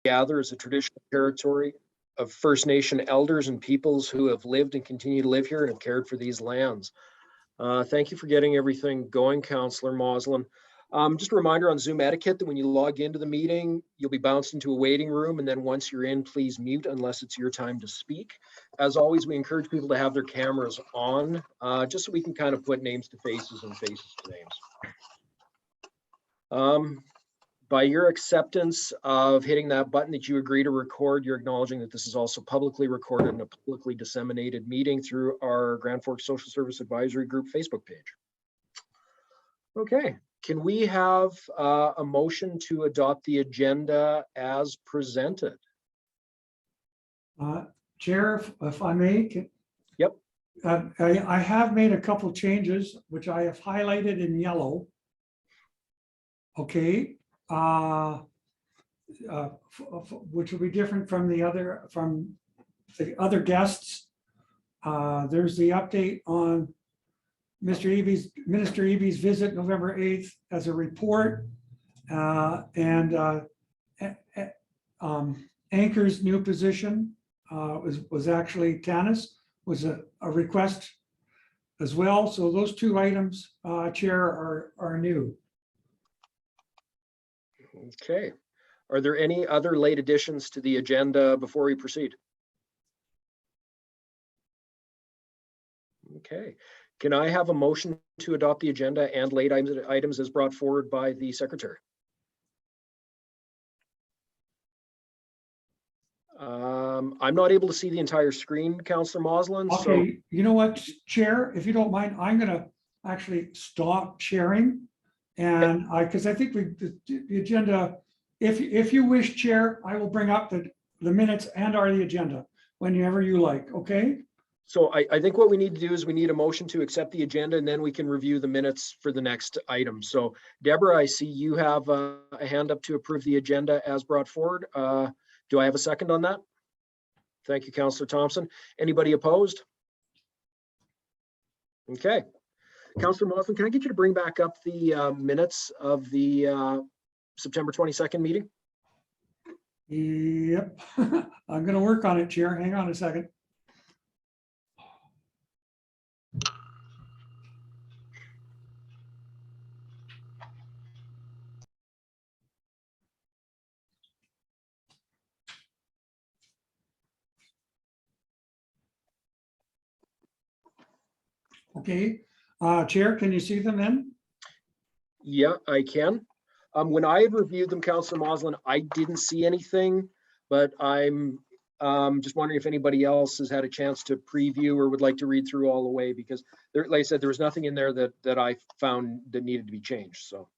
gather is a traditional territory of First Nation elders and peoples who have lived and continue to live here and have cared for these lands. Thank you for getting everything going, Councillor Moslin. Just a reminder on Zoom etiquette that when you log into the meeting, you'll be bounced into a waiting room, and then once you're in, please mute unless it's your time to speak. As always, we encourage people to have their cameras on, just so we can kind of put names to faces and faces to names. By your acceptance of hitting that button that you agree to record, you're acknowledging that this is also publicly recorded and a publicly disseminated meeting through our Grand Forks Social Service Advisory Group Facebook page. Okay, can we have a motion to adopt the agenda as presented? Chair, if I may. Yep. I have made a couple changes, which I have highlighted in yellow. Okay. Which will be different from the other guests. There's the update on Minister Eby's visit November 8th as a report, and Anchor's new position was actually Tanis, was a request as well. So those two items, Chair, are new. Okay. Are there any other late additions to the agenda before we proceed? Okay. Can I have a motion to adopt the agenda and late items as brought forward by the Secretary? I'm not able to see the entire screen, Councillor Moslin. Okay, so... you know what, Chair, if you don't mind, I'm going to actually stop sharing. And because I think the agenda, if you wish, Chair, I will bring up the minutes and or the agenda whenever you like, okay? So I think what we need to do is we need a motion to accept the agenda, and then we can review the minutes for the next item. So Deborah, I see you have a hand up to approve the agenda as brought forward. Do I have a second on that? Thank you, Councillor Thompson. Anybody opposed? Okay. Councillor Moslin, can I get you to bring back up the minutes of the September 22nd meeting? Yep. I'm going to work on it, Chair. Hang on a second. Okay. Chair, can you see them then? Yeah, I can. When I had reviewed them, Councillor Moslin, I didn't see anything, but I'm just wondering if anybody else has had a chance to preview or would like to read through all the way, because there, like I said, there was nothing in there that I found that needed to be changed. So.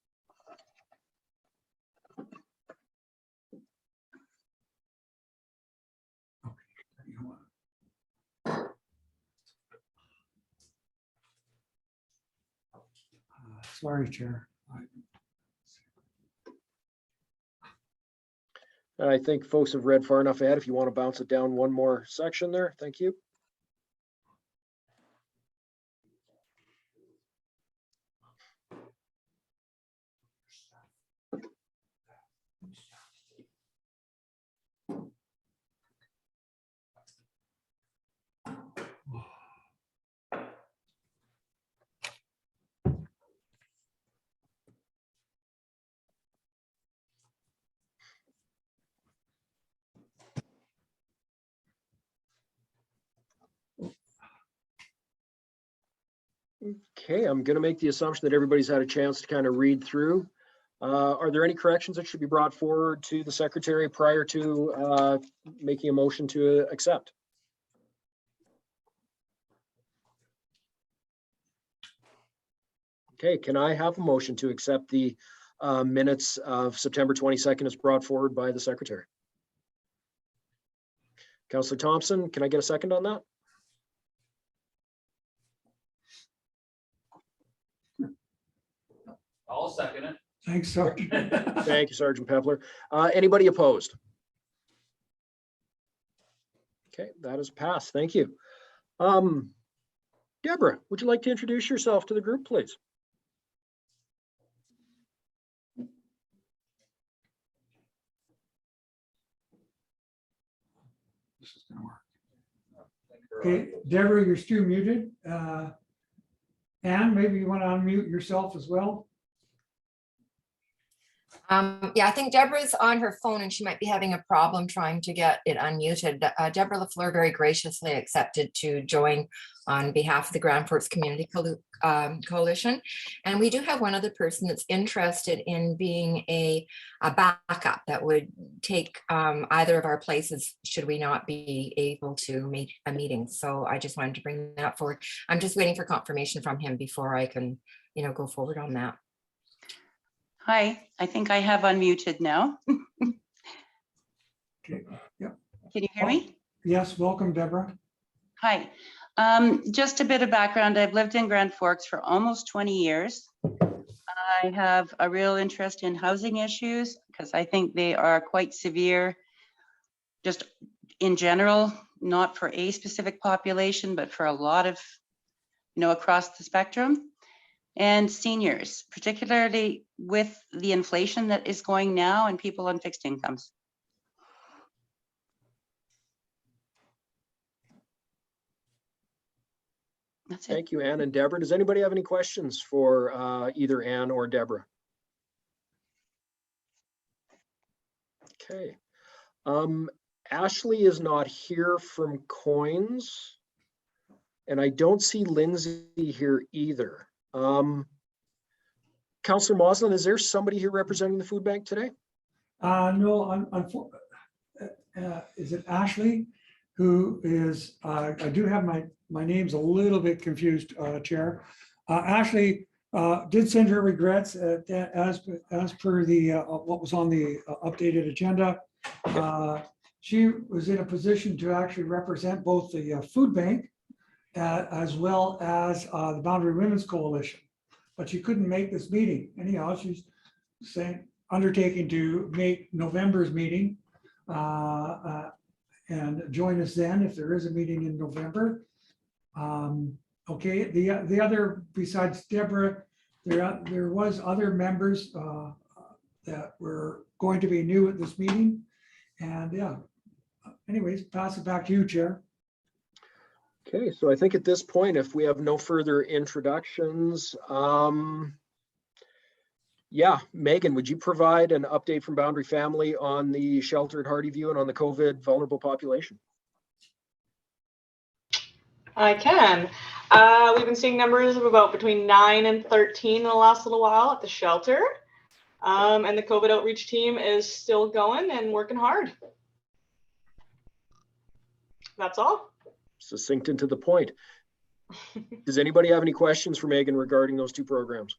Sorry, Chair. I think folks have read far enough ahead. If you want to bounce it down one more section there, thank you. Okay, I'm going to make the assumption that everybody's had a chance to kind of read through. Are there any corrections that should be brought forward to the Secretary prior to making a motion to accept? Okay, can I have a motion to accept the minutes of September 22nd as brought forward by the Secretary? Councillor Thompson, can I get a second on that? I'll second it. Thanks, Sergeant. Thank you, Sergeant Pepler. Anybody opposed? Okay, that is passed. Thank you. Deborah, would you like to introduce yourself to the group, please? this is gonna work. Okay, Deborah, you're still muted. Anne, maybe you want to unmute yourself as well? Yeah, I think Deborah's on her phone and she might be having a problem trying to get it unmuted. Deborah LaFleur very graciously accepted to join on behalf of the Grand Forks Community Coalition. And we do have one other person that's interested in being a backup that would take either of our places should we not be able to make a meeting. So I just wanted to bring that forward. I'm just waiting for confirmation from him before I can, go forward on that. Hi, I think I have unmuted now. Okay, yep. Can you hear me? Yes, welcome, Deborah. Hi. Just a bit of background. I've lived in Grand Forks for almost 20 years. I have a real interest in housing issues because I think they are quite severe, just in general, not for a specific population, but for a lot of, across the spectrum. And seniors, particularly with the inflation that is going now and people on fixed incomes. That's it. Thank you, Anne and Deborah. Does anybody have any questions for either Anne or Deborah? Okay. Ashley is not here from Coins, and I don't see Lindsay here either. Councillor Moslin, is there somebody here representing the food bank today? No, is it Ashley? Who is, I do have my name's a little bit confused, Chair. Ashley did send her regrets as per the what was on the updated agenda. She was in a position to actually represent both the food bank as well as the Boundary Women's Coalition, but she couldn't make this meeting. Anyhow, she's saying undertaking to make November's meeting and join us then if there is a meeting in November. Okay, the other, besides Deborah, there was other members that were going to be new at this meeting. And yeah, anyways, pass it back to you, Chair. Okay, so I think at this point, if we have no further introductions, yeah, Megan, would you provide an update from Boundary Family on the shelter at Hardyview and on the COVID vulnerable population? I can. We've been seeing numbers of about between 9 and 13 in the last little while at the shelter. And the COVID outreach team is still going and working hard. That's all. Succinct and to the point. Does anybody have any questions for Megan regarding those two programs?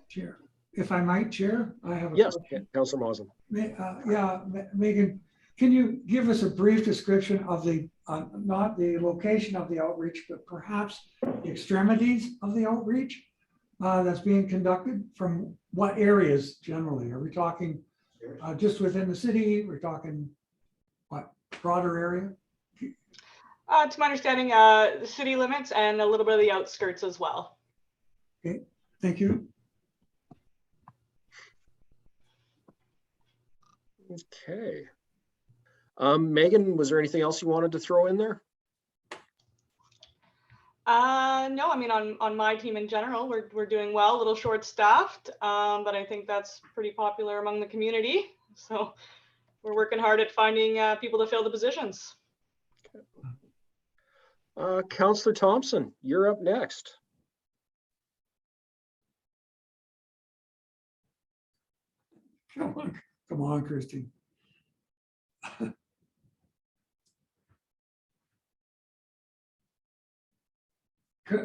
Chair, if I might, Chair, I have a yes, question. Councillor Moslin. Yeah, Megan, can you give us a brief description of the, not the location of the outreach, but perhaps the extremities of the outreach that's being conducted? From what areas generally? Are we talking just within the city? We're talking what, broader area? To my understanding, the city limits and a little bit of the outskirts as well. Okay, thank you. Okay. Megan, was there anything else you wanted to throw in there? No, I mean, on my team in general, we're doing well, a little short staffed, but I think that's pretty popular among the community. So we're working hard at finding people to fill the positions. Councillor Thompson, you're up next. Come on, Christine.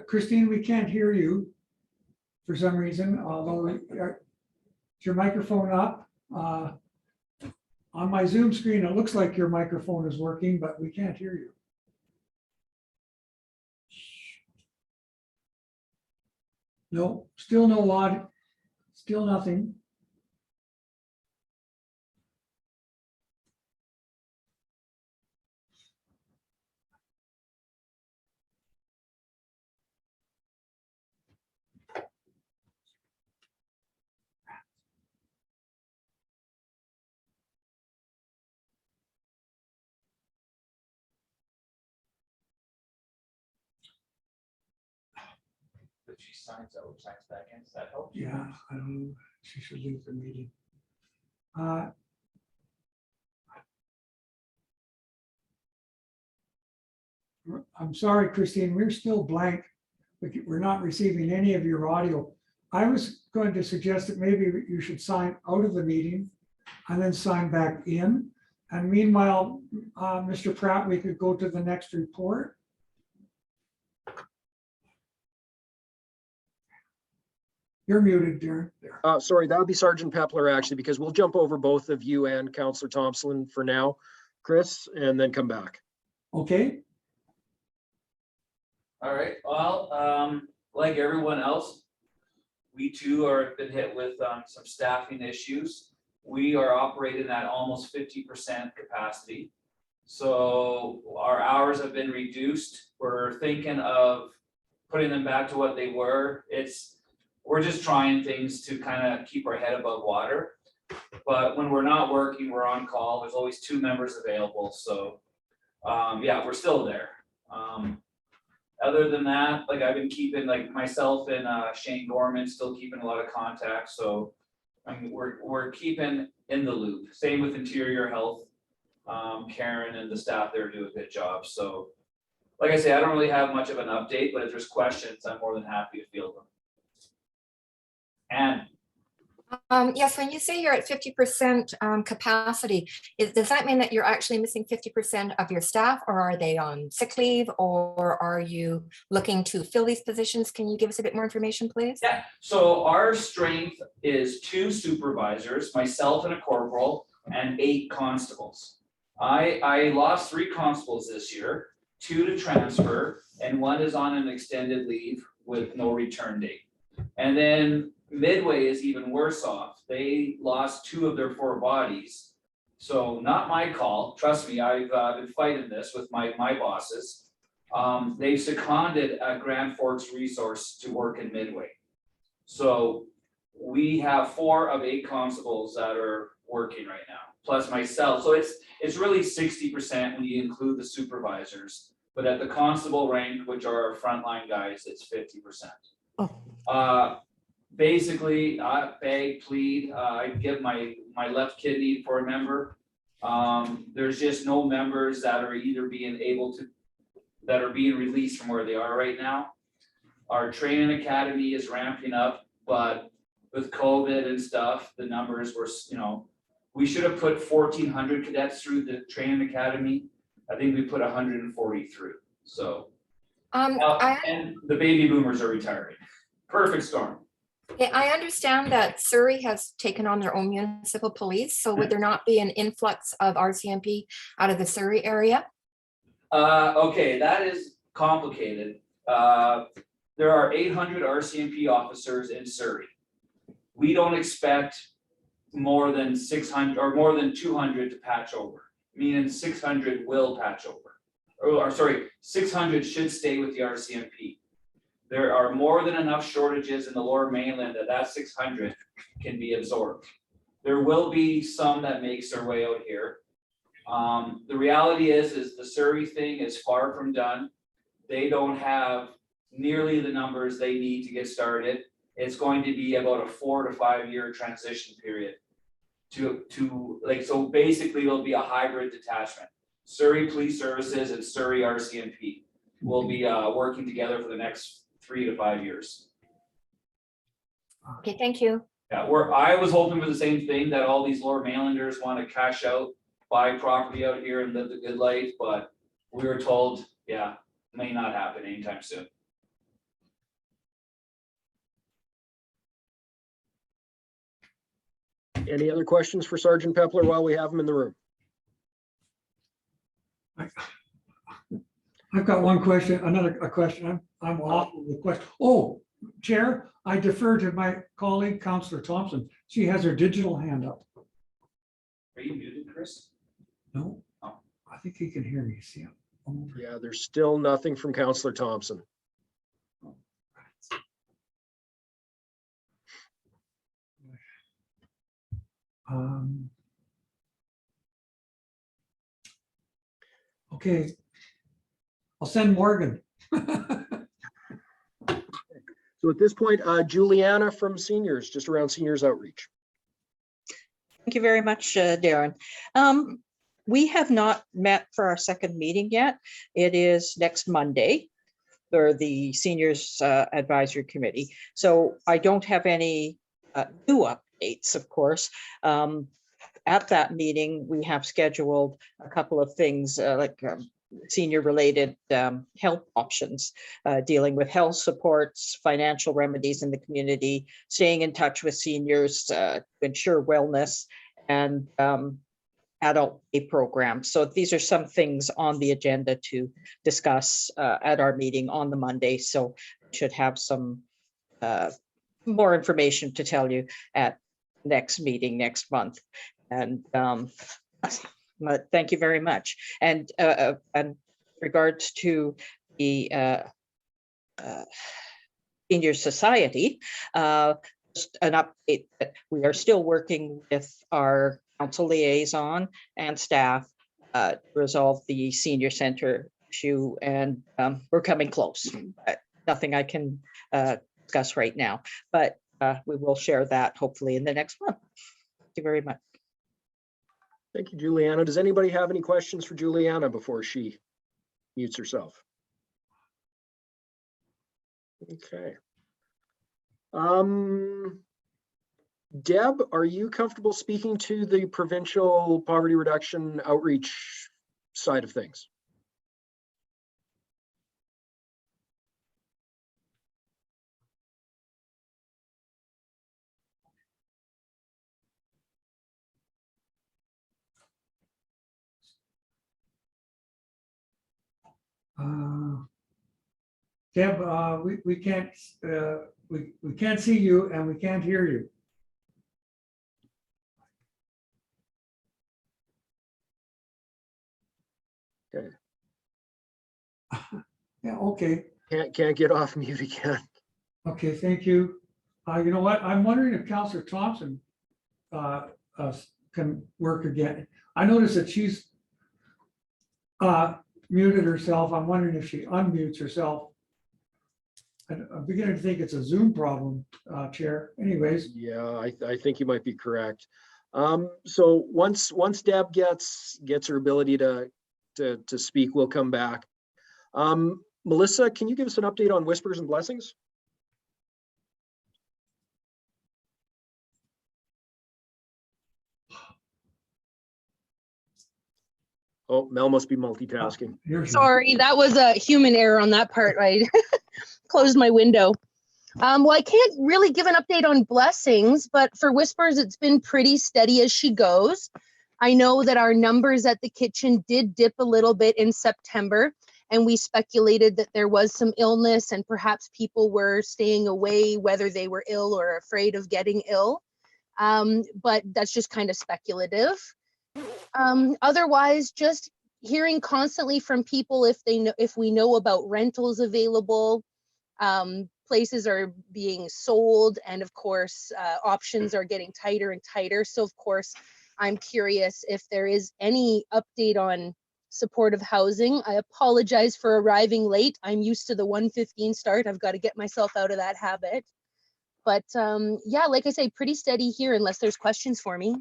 Christine, we can't hear you for some reason, although is your microphone up? On my Zoom screen, it looks like your microphone is working, but we can't hear you. No, still no audio, still nothing. if she signs out, signs back in, does that help? Yeah, I don't know. She should leave the meeting. I'm sorry, Christine, we're still blank. We're not receiving any of your audio. I was going to suggest that maybe you should sign out of the meeting and then sign back in. And meanwhile, Mr. Pratt, we could go to the next report. You're muted, Darren. There. Sorry, that would be Sergeant Pepler actually, because we'll jump over both of you and Councillor Thompson for now, Chris, and then come back. Okay, All right, well, like everyone else, we too are been hit with some staffing issues. We are operating at almost 50% capacity. So our hours have been reduced. We're thinking of putting them back to what they were. We're just trying things to kind of keep our head above water. But when we're not working, we're on call. There's always 2 members available. So yeah, we're still there. Other than that, like I've been keeping, like myself and Shane Gorman still keeping a lot of contact. So I mean, we're keeping in the loop. Same with Interior Health. Karen and the staff there do a good job. So like I say, I don't really have much of an update, but if there's questions, I'm more than happy to field them. And Yes, when you say you're at 50% capacity, does that mean that you're actually missing 50% of your staff, or are they on sick leave, or are you looking to fill these positions? Can you give us a bit more information, please? yeah, so our strength is 2 supervisors, myself and a corporal, and 8 constables. I lost 3 constables this year, 2 to transfer, and 1 is on an extended leave with no return date. And then Midway is even worse off. They lost 2 of their 4 bodies. So not my call. Trust me, I've been fighting this with my bosses. They've seconded a Grand Forks resource to work in Midway. So we have 4 of 8 constables that are working right now, plus myself. So it's really 60% when you include the supervisors. But at the constable rank, which are our frontline guys, it's 50%. Oh. Basically, beg, plead, I give my left kidney for a member. There's just no members that are either being able to, that are being released from where they are right now. Our training academy is ramping up, but with COVID and stuff, the numbers were, we should have put 1,400 cadets through the training academy. I think we put 140 through, so. And the baby boomers are retiring. Perfect storm. Yeah, I understand that Surrey has taken on their own municipal police, so would there not be an influx of RCMP out of the Surrey area? Okay, that is complicated. There are 800 RCMP officers in Surrey. We don't expect more than 600 or more than 200 to patch over, meaning 600 will patch over. Or sorry, 600 should stay with the RCMP. There are more than enough shortages in the Lower Mainland that 600 can be absorbed. There will be some that makes their way out here. The reality is the Surrey thing is far from done. They don't have nearly the numbers they need to get started. It's going to be about a 4 to 5 year transition period to like, so basically it'll be a hybrid detachment. Surrey Police Services and Surrey RCMP will be working together for the next 3 to 5 years. Okay, thank you. Yeah, I was hoping for the same thing, that all these Lower Mainlanders want to cash out, buy property out here and live the good life, but we were told, yeah, may not happen anytime soon. Any other questions for Sergeant Pepler while we have him in the room? I've got one question, a question. I'm awful with question. Oh, Chair, I defer to my colleague, Councillor Thompson. She has her digital hand up. Are you muted, Chris? No, Oh. I think he can hear me. See him. Yeah, there's still nothing from Councillor Thompson. Okay. I'll send Morgan. So So at this point, Juliana from Seniors, just around Seniors Outreach. Thank you very much, Darren. We have not met for our second meeting yet. It is next Monday for the Seniors Advisory Committee. So I don't have any new updates, of course. At that meeting, we have scheduled a couple of things like senior related health options, dealing with health supports, financial remedies in the community, staying in touch with seniors to ensure wellness, and adult pay programs. So these are some things on the agenda to discuss at our meeting on the Monday. So should have some more information to tell you at next meeting next month. And thank you very much. And regards to the Senior Society, just an update that we are still working with our council liaison and staff to resolve the senior center issue, and we're coming close. Nothing I can discuss right now, but we will share that hopefully in the next month. Thank you very much. Thank you, Juliana. Does anybody have any questions for Juliana before she mutes herself? Okay. Deb, are you comfortable speaking to the provincial poverty reduction outreach side of things? Deb, we can't see you and we can't hear you. Okay. Yeah, okay. Can't get off mute again. Okay, thank you. You know what? I'm wondering if Councillor Thompson can work again. I noticed that she's muted herself. I'm wondering if she unmutes herself. I'm beginning to think it's a Zoom problem, Chair. Anyways. Yeah, I think you might be correct. So once Deb gets her ability to speak, we'll come back. Melissa, can you give us an update on Whispers and Blessings? Oh, Mel must be multitasking. Sorry, that was a human error on that part. I closed my window. Well, I can't really give an update on Blessings, but for Whispers, it's been pretty steady as she goes. I know that our numbers at the kitchen did dip a little bit in September, and we speculated that there was some illness and perhaps people were staying away, whether they were ill or afraid of getting ill. But that's just kind of speculative. Otherwise, just hearing constantly from people if we know about rentals available. Places are being sold, and of course, options are getting tighter and tighter. So of course, I'm curious if there is any update on supportive housing. I apologize for arriving late. I'm used to the 1:15 start. I've got to get myself out of that habit. But yeah, like I say, pretty steady here unless there's questions for me.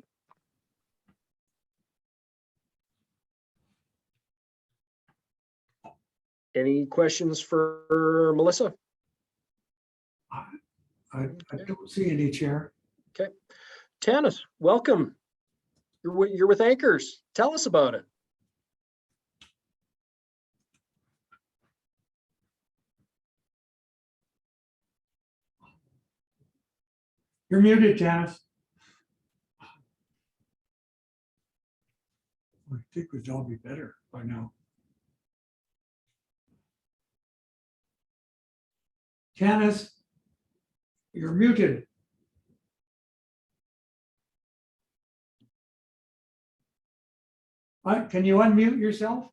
Any questions for Melissa? I don't see any, Chair. Okay. Tanis, welcome. You're with Anchors. Tell us about it. You're muted, Janice. I think we'd all be better by now. Janice, you're muted. Can you unmute yourself?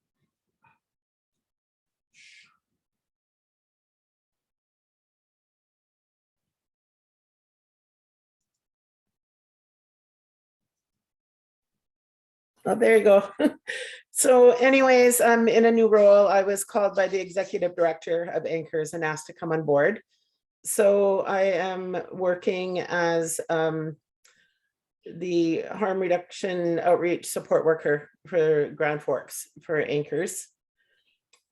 Oh, there you go. So anyways, I'm in a new role. I was called by the executive director of Anchors and asked to come on board. So I am working as the harm reduction outreach support worker for Grand Forks for Anchors.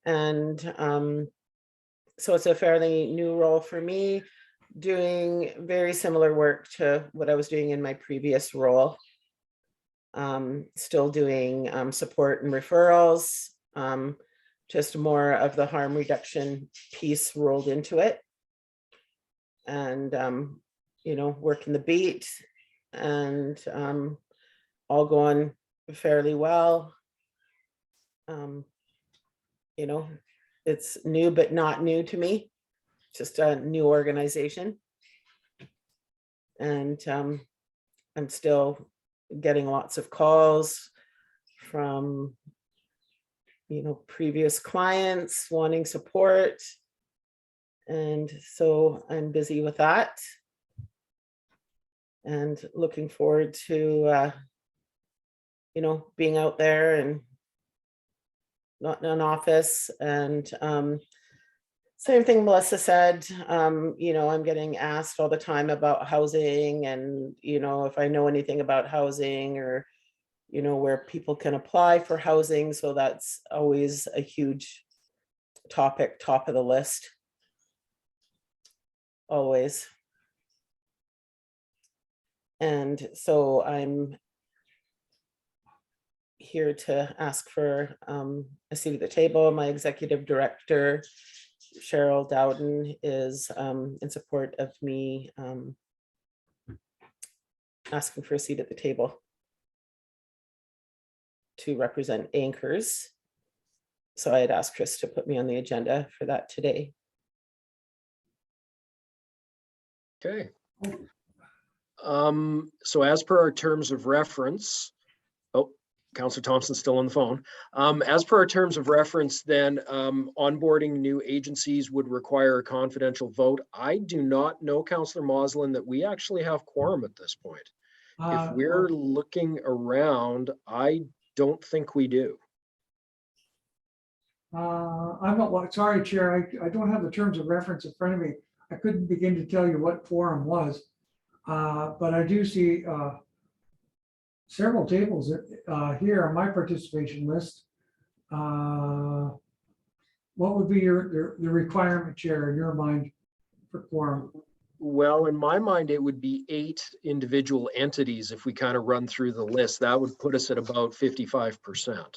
And so it's a fairly new role for me, doing very similar work to what I was doing in my previous role. Still doing support and referrals, just more of the harm reduction piece rolled into it. And, you know, working the beat and all going fairly well. You know, it's new, but not new to me, just a new organization. And I'm still getting lots of calls from, you know, previous clients wanting support. And so I'm busy with that. And looking forward to, you know, being out there and not in an office. And same thing Melissa said, you know, I'm getting asked all the time about housing and, you know, if I know anything about housing or, you know, where people can apply for housing. So that's always a huge topic, top of the list. Always. And so I'm here to ask for a seat at the table. My executive director, Cheryl Dowden, is in support of me asking for a seat at the table to represent Anchors. So I had asked Chris to put me on the agenda for that today. Okay. So as per our terms of reference, oh, Councillor Thompson's still on the phone. As per our terms of reference, then onboarding new agencies would require a confidential vote. I do not know, Councillor Moslin, that we actually have quorum at this point. If we're looking around, I don't think we do. I'm not, sorry, Chair, I don't have the terms of reference in front of me. I couldn't begin to tell you what quorum was. But I do see several tables here on my participation list. What would be the requirement, Chair, in your mind for quorum? Well, in my mind, it would be 8 individual entities. If we kind of run through the list, that would put us at about 55%.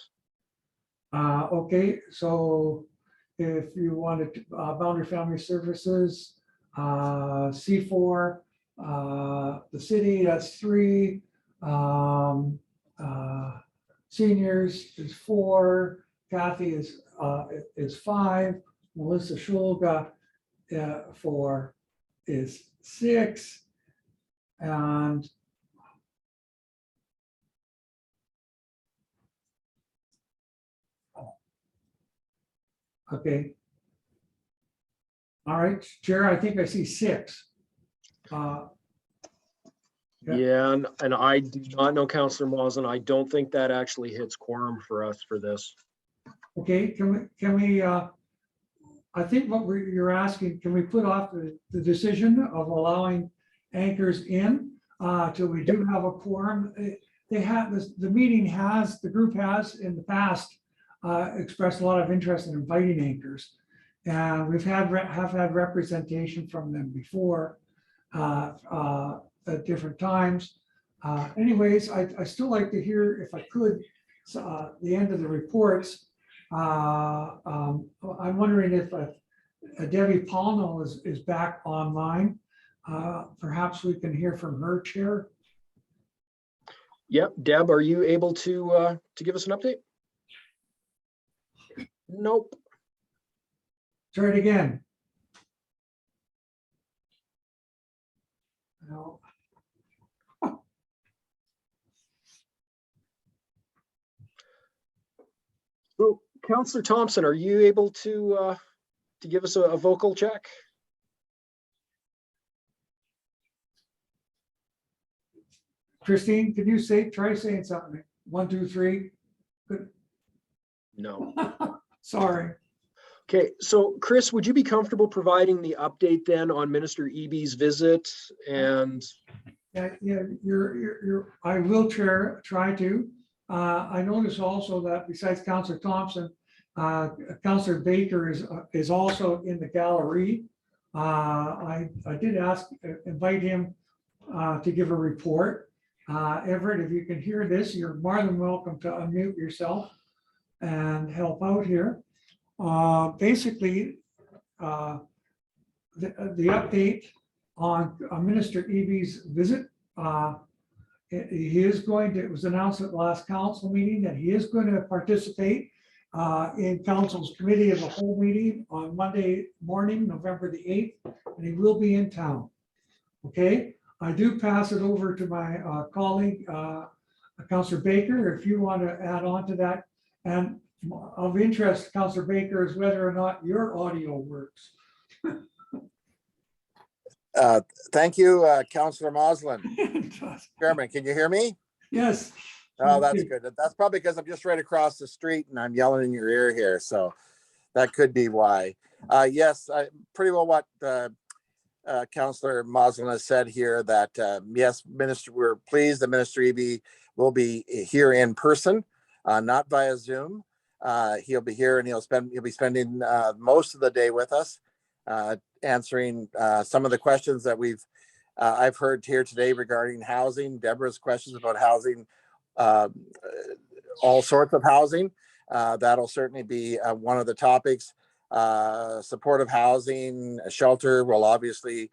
Okay, so if you wanted Boundary Family Services, C4, the city, that's 3, seniors is 4, Kathy is 5, Melissa Schulga is 6, and okay. All right, Chair, I think I see 6. Yeah, and I do not know, Councillor Moslin. I don't think that actually hits quorum for us for this. Okay, can we, I think what you're asking, can we put off the decision of allowing Anchors in till we do have a quorum? They have this, the group has in the past expressed a lot of interest in inviting Anchors. And we've had representation from them before at different times. Anyways, I still like to hear, if I could, the end of the reports. I'm wondering if Debbie Paulno is back online. Perhaps we can hear from her, Chair. Yep, Deb, are you able to give us an update? Nope. Try it again. No. So, Councillor Thompson, are you able to give us a vocal check? Christine, can you try saying something? 1, 2, 3. Good. No. Sorry. Okay, so Chris, would you be comfortable providing the update then on Minister Eby's visit? And Yeah, I will try to. I notice also that besides Councillor Thompson, Councillor Baker is also in the gallery. I did invite him to give a report. Everett, if you can hear this, you're more than welcome to unmute yourself and help out here. Basically, the update on Minister Eby's visit. He is going to, it was announced at the last council meeting that he is going to participate in council's committee of the whole meeting on Monday morning, November the 8th, and he will be in town. Okay, I do pass it over to my colleague, Councillor Baker, if you want to add on to that. And of interest, Councillor Baker, is whether or not your audio works. Thank you, Councillor Moslin. Chairman, can you hear me? Yes. Oh, that's good. That's probably because I'm just right across the street and I'm yelling in your ear here. So that could be why. Yes, pretty well what Councillor Moslin has said here, that yes, Minister, we're pleased that Minister Eby will be here in person, not via Zoom. He'll be here and he'll be spending most of the day with us, answering some of the questions that I've heard here today regarding housing. Deborah's questions about housing, all sorts of housing. That'll certainly be one of the topics. Supportive housing, shelter will obviously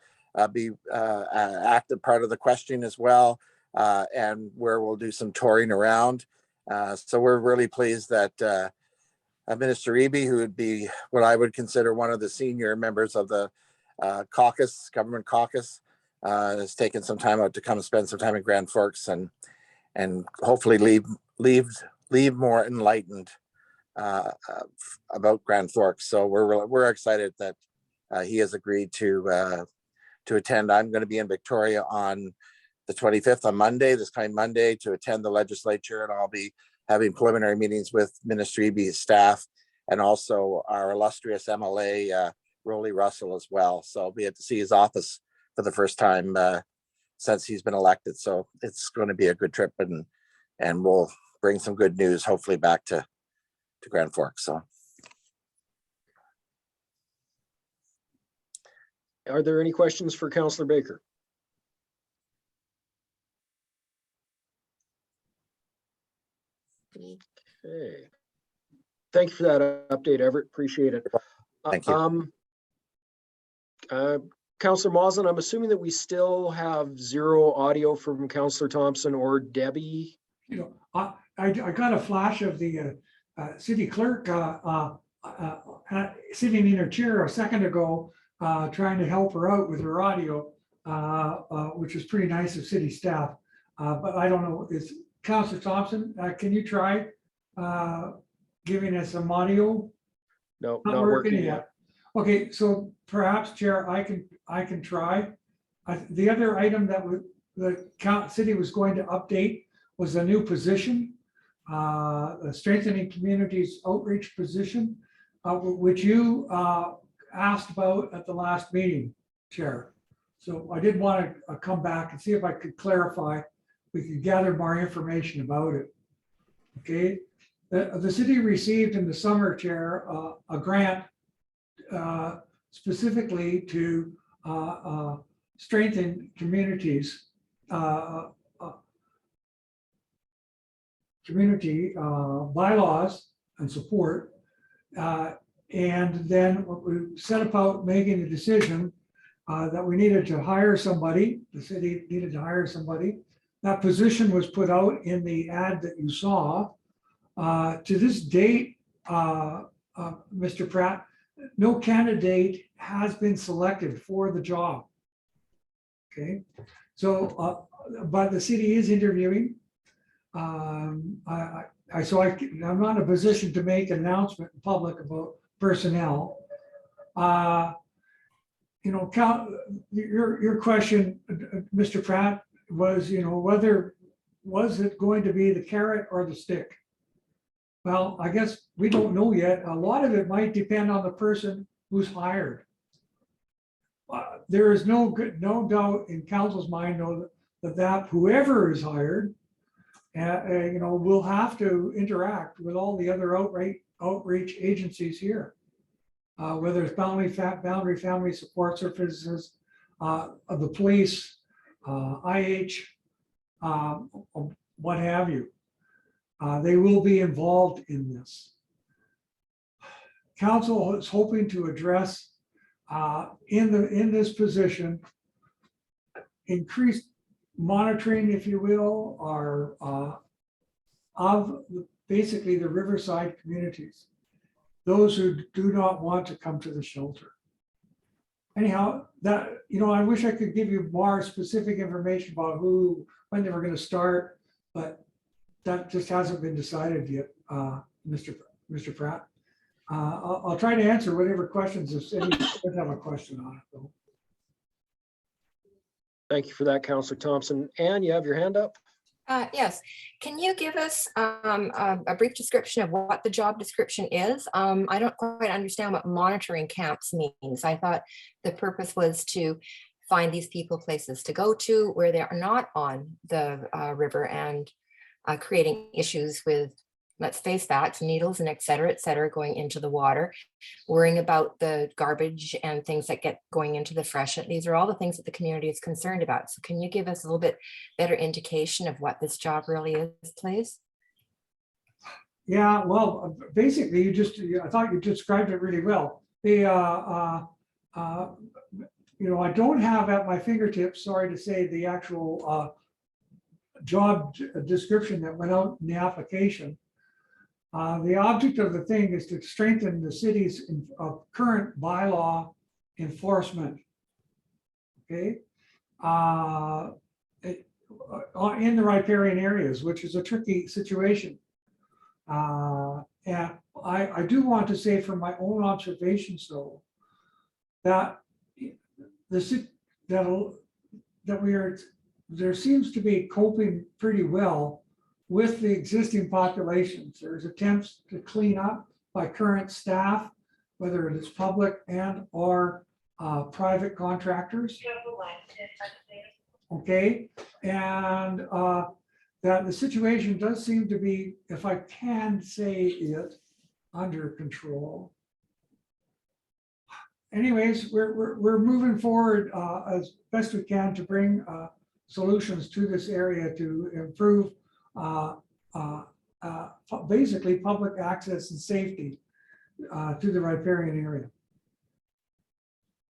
be an active part of the question as well, and where we'll do some touring around. So we're really pleased that Minister Eby, who would be what I would consider one of the senior members of the government caucus, has taken some time out to come spend some time in Grand Forks and hopefully leave more enlightened about Grand Forks. So we're excited that he has agreed to attend. I'm going to be in Victoria on the 25th, on Monday, this coming Monday, to attend the legislature, and I'll be having preliminary meetings with Minister Eby's staff and also our illustrious MLA, Rolly Russell, as well. So I'll be able to see his office for the first time since he's been elected. So it's going to be a good trip, and we'll bring some good news, hopefully back to Grand Forks. So, are there any questions for Councillor Baker? Okay. Thank you for that update, Everett. Appreciate it. thank you. Councillor Moslin, I'm assuming that we still have zero audio from Councillor Thompson or Debbie. I got a flash of the city clerk sitting in her chair a second ago, trying to help her out with her audio, which was pretty nice of city staff. But I don't know, is Councillor Thompson, can you try giving us some audio? No, not working yet. Okay, so perhaps, Chair, I can try. The other item that the city was going to update was a new position, the Strengthening Communities Outreach position, which you asked about at the last meeting, Chair. So I did want to come back and see if I could clarify. We could gather more information about it. Okay, the city received in the summer, Chair, a grant specifically to strengthen communities, community bylaws and support. And then we set about making a decision that we needed to hire somebody. The city needed to hire somebody. That position was put out in the ad that you saw. To this date, Mr. Pratt, no candidate has been selected for the job. Okay, so but the city is interviewing. I'm not in a position to make an announcement in public about personnel. Your question, Mr. Pratt, was whether was it going to be the carrot or the stick? Well, I guess we don't know yet. A lot of it might depend on the person who's hired. There is no doubt in council's mind, though, that whoever is hired, will have to interact with all the other outreach agencies here. Whether it's boundary family support services, of the police, IH, what have you. They will be involved in this. Council is hoping to address in this position increased monitoring, if you will, or of basically the riverside communities, those who do not want to come to the shelter. Anyhow, that, I wish I could give you more specific information about when they were going to start, but that just hasn't been decided yet, Mr. Pratt. I'll try to answer whatever questions, if anyone does have a question on it, though. Thank you for that, Councillor Thompson. Anne, you have your hand up? Yes, can you give us a brief description of what the job description is? I don't quite understand what monitoring camps means. I thought the purpose was to find these people places to go to where they are not on the river and creating issues with, let's face facts, needles and et cetera, going into the water, worrying about the garbage and things that get going into the freshet. These are all the things that the community is concerned about. So can you give us a little bit better indication of what this job really is, please? Yeah, well, basically, I thought you described it really well. I don't have at my fingertips, sorry to say, the actual job description that went out in the application. The object of the thing is to strengthen the city's current bylaw enforcement. Okay. In the riparian areas, which is a tricky situation. And I do want to say from my own observations, though, that there seems to be coping pretty well with the existing populations. There's attempts to clean up by current staff, whether it is public and or private contractors. Okay, and that the situation does seem to be, if I can say it, under control. Anyways, we're moving forward as best we can to bring solutions to this area to improve basically public access and safety to the riparian area.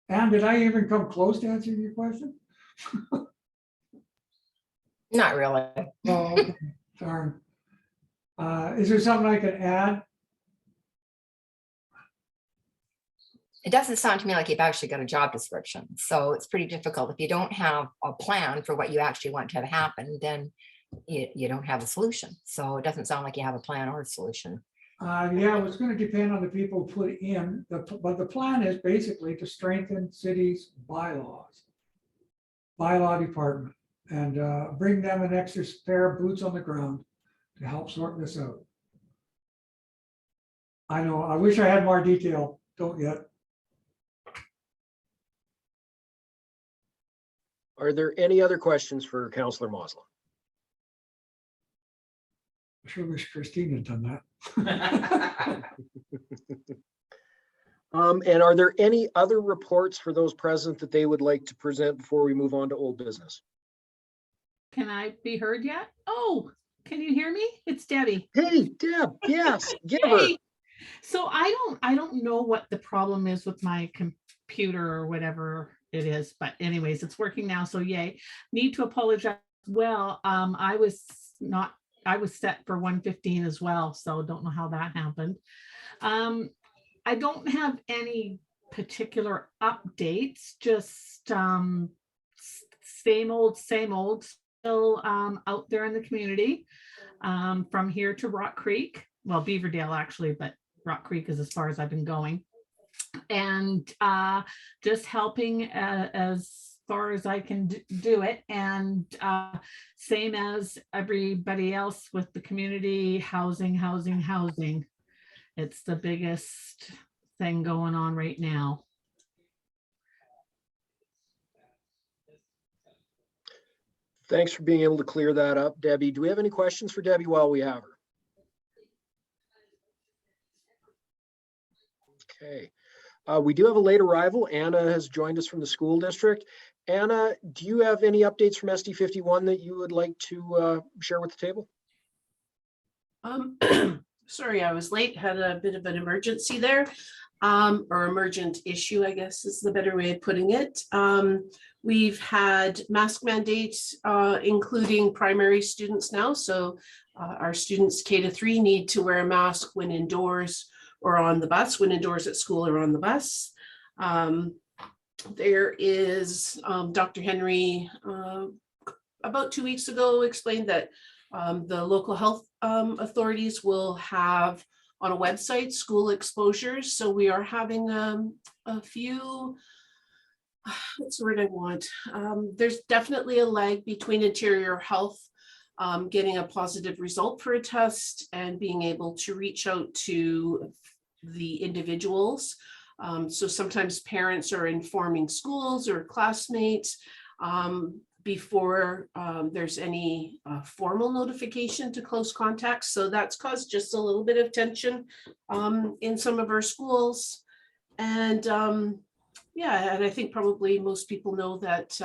And did I even come close to answering your question? Not really. Oh, darn. Is there something I could add? It doesn't sound to me like you've actually got a job description. So it's pretty difficult. If you don't have a plan for what you actually want to have happen, then you don't have a solution. So it doesn't sound like you have a plan or a solution. Yeah, it's going to depend on the people put in, but the plan is basically to strengthen cities' bylaws, bylaw department, and bring them an extra pair of boots on the ground to help sort this out. I know, I wish I had more detail, don't yet. Are there any other questions for Councillor Moslin? I sure wish Christine had done that. And are there any other reports for those present that they would like to present before we move on to old business? Can I be heard yet? Oh, can you hear me? It's Debbie. Hey, Deb, yes, give her. Hey. So I don't know what the problem is with my computer or whatever it is, but anyways, it's working now. So yay. Need to apologize. Well, I was set for 1:15 as well. So don't know how that happened. I don't have any particular updates, just same old, still out there in the community, from here to Rock Creek, well, Beaverdale actually, but Rock Creek is as far as I've been going. And just helping as far as I can do it. And same as everybody else with the community, housing. It's the biggest thing going on right now. Thanks for being able to clear that up, Debbie. Do we have any questions for Debbie while we have her? Okay. We do have a late arrival. Anna has joined us from the school district. Anna, do you have any updates from SD 51 that you would like to share with the table? Sorry, I was late, had a bit of an emergency there, or emergent issue, I guess is the better way of putting it. We've had mask mandates, including primary students now. So our students K-3 need to wear a mask when indoors or on the bus, when indoors at school or on the bus. There is Dr. Henry about 2 weeks ago explained that the local health authorities will have on a website school exposures. So we are having a few, what's the word I want? There's definitely a lag between interior health getting a positive result for a test and being able to reach out to the individuals. So sometimes parents are informing schools or classmates before there's any formal notification to close contacts. So that's caused just a little bit of tension in some of our schools. And yeah, and I think probably most people know that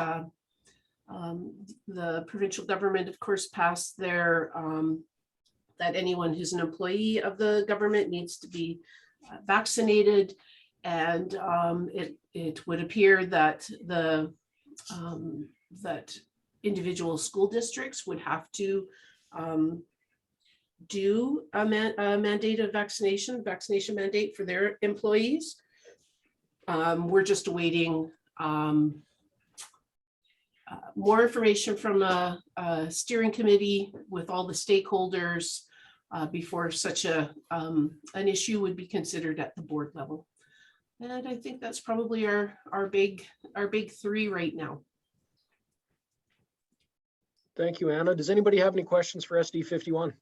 the provincial government, of course, passed their, that anyone who's an employee of the government needs to be vaccinated. And it would appear that that individual school districts would have to do a mandate of vaccination mandate for their employees. We're just awaiting more information from a steering committee with all the stakeholders before such an issue would be considered at the board level. And I think that's probably our big three right now. Thank you, Anna. Does anybody have any questions for SD 51?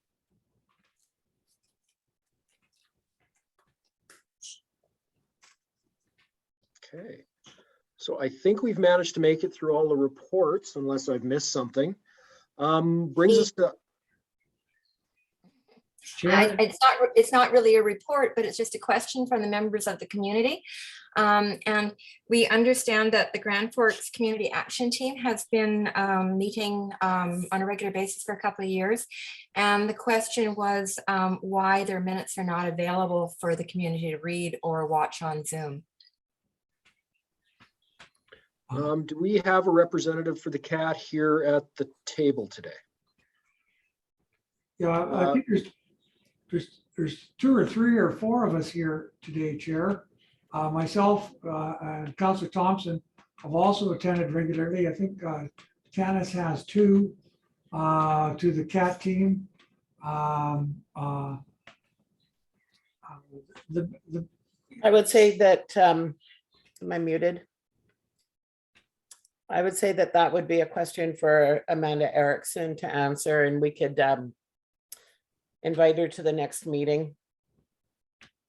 Okay, so I think we've managed to make it through all the reports, unless I've missed something. Brings us to. It's not really a report, but it's just a question from the members of the community. And we understand that the Grand Forks Community Action Team has been meeting on a regular basis for a couple of years. And the question was why their minutes are not available for the community to read or watch on Zoom. Do we have a representative for the CAT here at the table today? Yeah, I think there's 2 or 3 or 4 of us here today, Chair. Myself and Councillor Thompson have also attended regularly. I think Janice has 2 to the CAT team. I would say that, am I muted? I would say that that would be a question for Amanda Erickson to answer, and we could invite her to the next meeting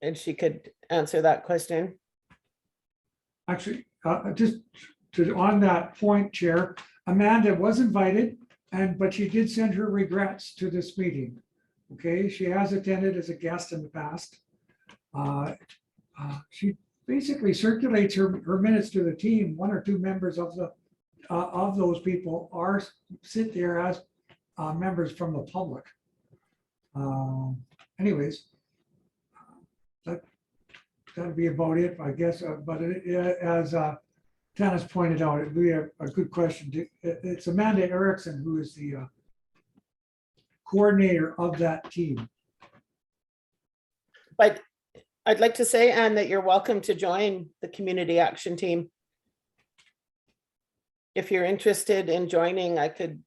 and she could answer that question. Actually, just on that point, Chair, Amanda was invited, but she did send her regrets to this meeting. Okay, she has attended as a guest in the past. She basically circulates her minutes to the team. 1 or 2 members of those people sit there as members from the public. Anyways, that'd be about it, I guess. But as Dennis pointed out, it'd be a good question. It's Amanda Erickson who is the coordinator of that team. But I'd like to say, Anne, that you're welcome to join the community action team. If you're interested in joining, I could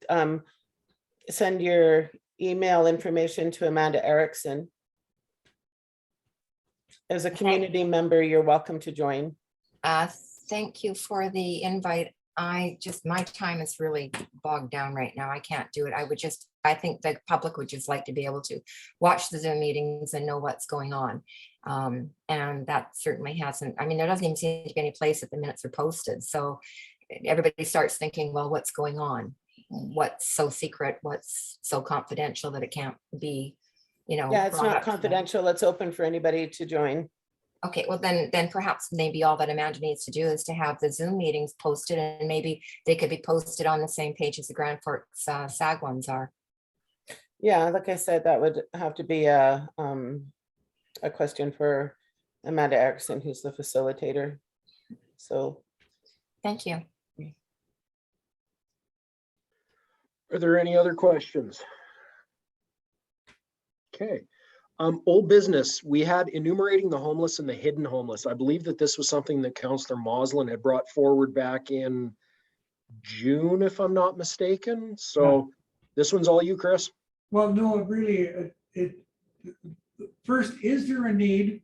send your email information to Amanda Erickson. As a community member, you're welcome to join. Thank you for the invite. my time is really bogged down right now. I can't do it. I think the public would just like to be able to watch the Zoom meetings and know what's going on. And that certainly hasn't, I mean, there doesn't even seem to be any place that the minutes are posted. So everybody starts thinking, well, what's going on? What's so secret? What's so confidential that it can't be, Yeah, it's brought not up to them? confidential. It's open for anybody to join. Okay, well then perhaps maybe all that Amanda needs to do is to have the Zoom meetings posted, and maybe they could be posted on the same page as the Grand Forks SAG ones are. Yeah, like I said, that would have to be a question for Amanda Erickson, who's the facilitator. So, Thank you. Are there any other questions? Okay. Old business, we had enumerating the homeless and the hidden homeless. I believe that this was something that Councillor Moslin had brought forward back in June, if I'm not mistaken. So this one's all you, Chris. Well, no, it really, first, is there a need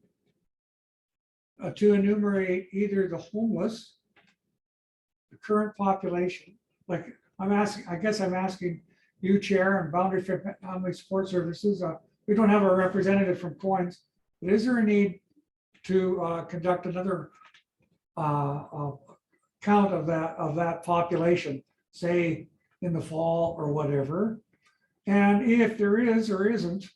to enumerate either the homeless, the current population, like I guess I'm asking you, Chair, and Boundary Family Support Services, we don't have a representative from Coins, but is there a need to conduct another count of that population, say in the fall or whatever? And if there is or isn't,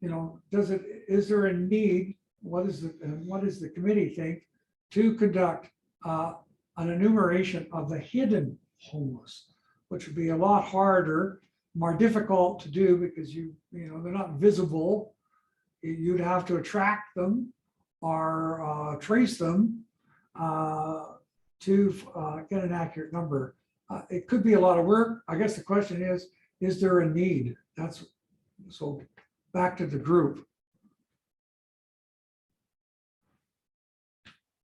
is there a need? What does the committee think to conduct an enumeration of the hidden homeless, which would be a lot harder, more difficult to do because they're not visible. You'd have to attract them or trace them to get an accurate number. It could be a lot of work. I guess the question is there a need? So back to the group.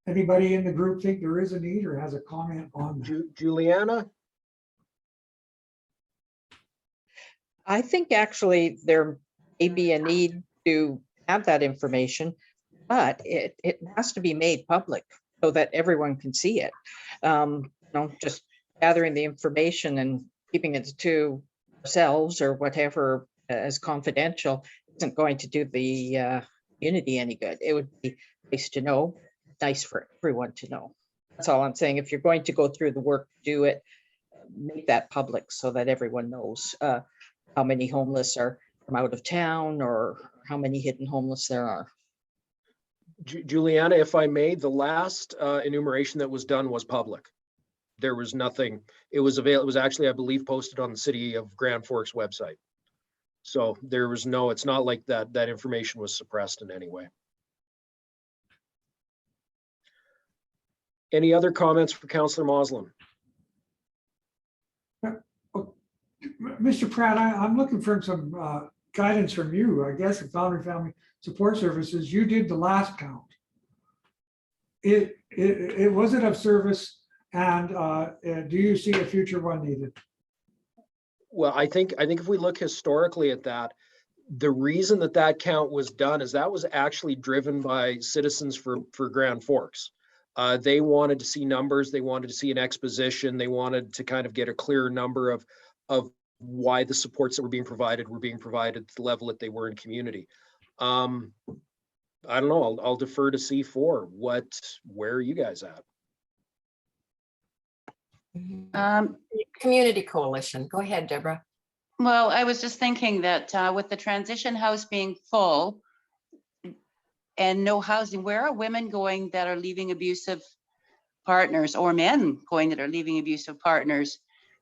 Anybody in the group think there is a need or has a comment on that? Juliana? I think actually there may be a need to have that information, but it has to be made public so that everyone can see it. Just gathering the information and keeping it to ourselves or whatever as confidential isn't going to do the community any good. It would be nice to know, nice for everyone to know. That's all I'm saying. If you're going to go through the work, do it, make that public so that everyone knows how many homeless are from out of town or how many hidden homeless there are. Juliana, if I may, the last enumeration that was done was public. There was nothing, it was actually, I believe, posted on the City of Grand Forks website. So there was it's not like that information was suppressed in any way. Any other comments for Councillor Moslin? Mr. Pratt, I'm looking for some guidance from you, I guess, at Boundary Family Support Services. You did the last count. It wasn't of service, and do you see a future one needed? Well, I think if we look historically at that, the reason that count was done is that was actually driven by citizens for Grand Forks. They wanted to see numbers, they wanted to see an exposition, they wanted to kind of get a clearer number of why the supports that were being provided at the level that they were in community. I don't know, I'll defer to C4. Where are you guys at? Community Coalition. Go ahead, Deborah. Well, I was just thinking that with the transition house being full and no housing, where are women going that are leaving abusive partners, or men going that are leaving abusive partners?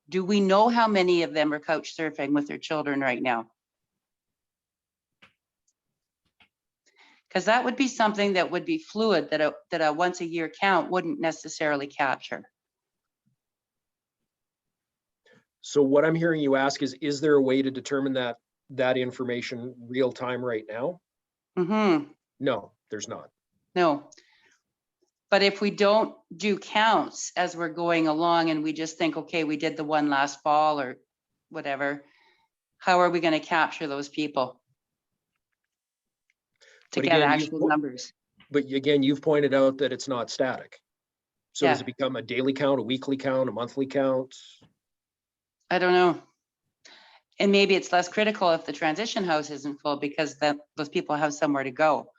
Do we know how many of them are couch surfing with their children right now? Because that would be something that would be fluid, that a once a year count wouldn't necessarily capture. So what I'm hearing you ask is there a way to determine that information real time right now? Mm-hmm. No, there's not. No. But if we don't do counts as we're going along and we just think, okay, we did the one last fall or whatever, how are we going to capture those people to But get again, actual numbers? But again, you've pointed out that it's not static. So does Yeah. it become a daily count, a weekly count, a monthly count? I don't know. And maybe it's less critical if the transition house isn't full because then those people have somewhere to go.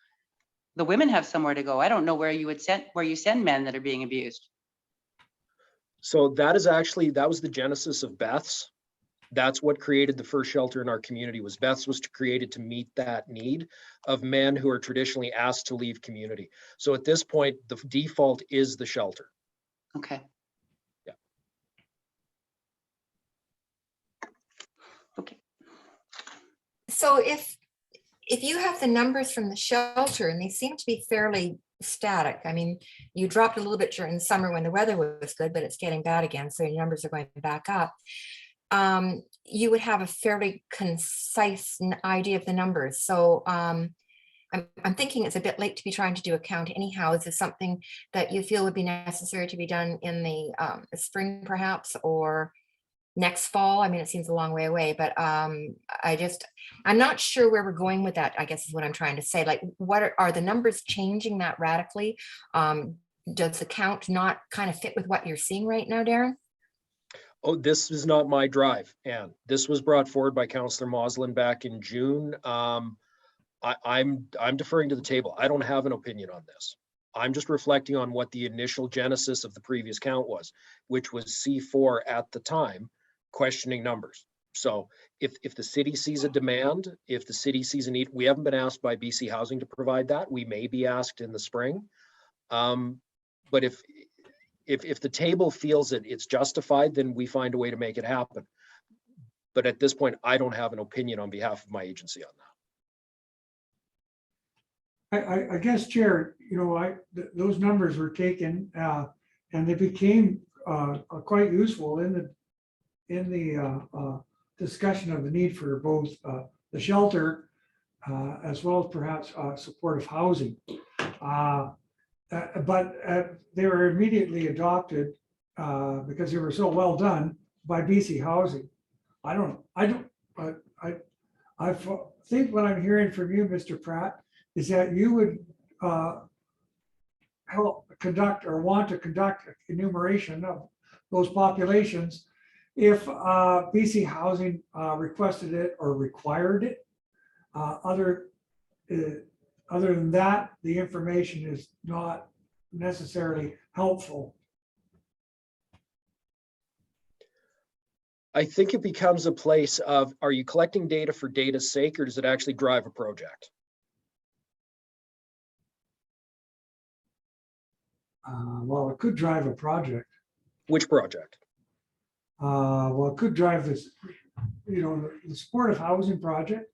The women have somewhere to go. I don't know where you send men that are being abused. So that was the genesis of Beth's. That's what created the first shelter in our community. Was Beth's was created to meet that need of men who are traditionally asked to leave community. So at this point, the default is the shelter. Okay. Yeah. Okay. So if you have the numbers from the shelter and they seem to be fairly static, I mean, you dropped a little bit during the summer when the weather was good, but it's getting bad again, so your numbers are going back up. You would have a fairly concise idea of the numbers. So I'm thinking it's a bit late to be trying to do a count anyhow. Is this something that you feel would be necessary to be done in the spring perhaps, or next fall? I mean, it seems a long way away, but I'm not sure where we're going with that, I guess is what I'm trying to say. Like, what are the numbers changing that radically? Does the count not kind of fit with what you're seeing right now, Darren? Oh, this is not my drive, Anne. This was brought forward by Councillor Moslin back in June. I'm deferring to the table. I don't have an opinion on this. I'm just reflecting on what the initial genesis of the previous count was, which was C4 at the time, questioning numbers. So if the city sees a demand, if the city sees a need, we haven't been asked by BC Housing to provide that. We may be asked in the spring. But if the table feels that it's justified, then we find a way to make it happen. But at this point, I don't have an opinion on behalf of my agency on that. I guess, Chair, you know, those numbers were taken and they became quite useful in the discussion of the need for both the shelter as well as perhaps supportive housing. But they were immediately adopted because they were so well done by BC Housing. I think what I'm hearing from you, Mr. Pratt, is that you would help conduct or want to conduct enumeration of those populations if BC Housing requested it or required it. Other than that, the information is not necessarily helpful. I think it becomes a place of, are you collecting data for data's sake, or does it actually drive a project? Well, it could drive a project. Which project? Well, it could drive this, you know, the supportive housing project,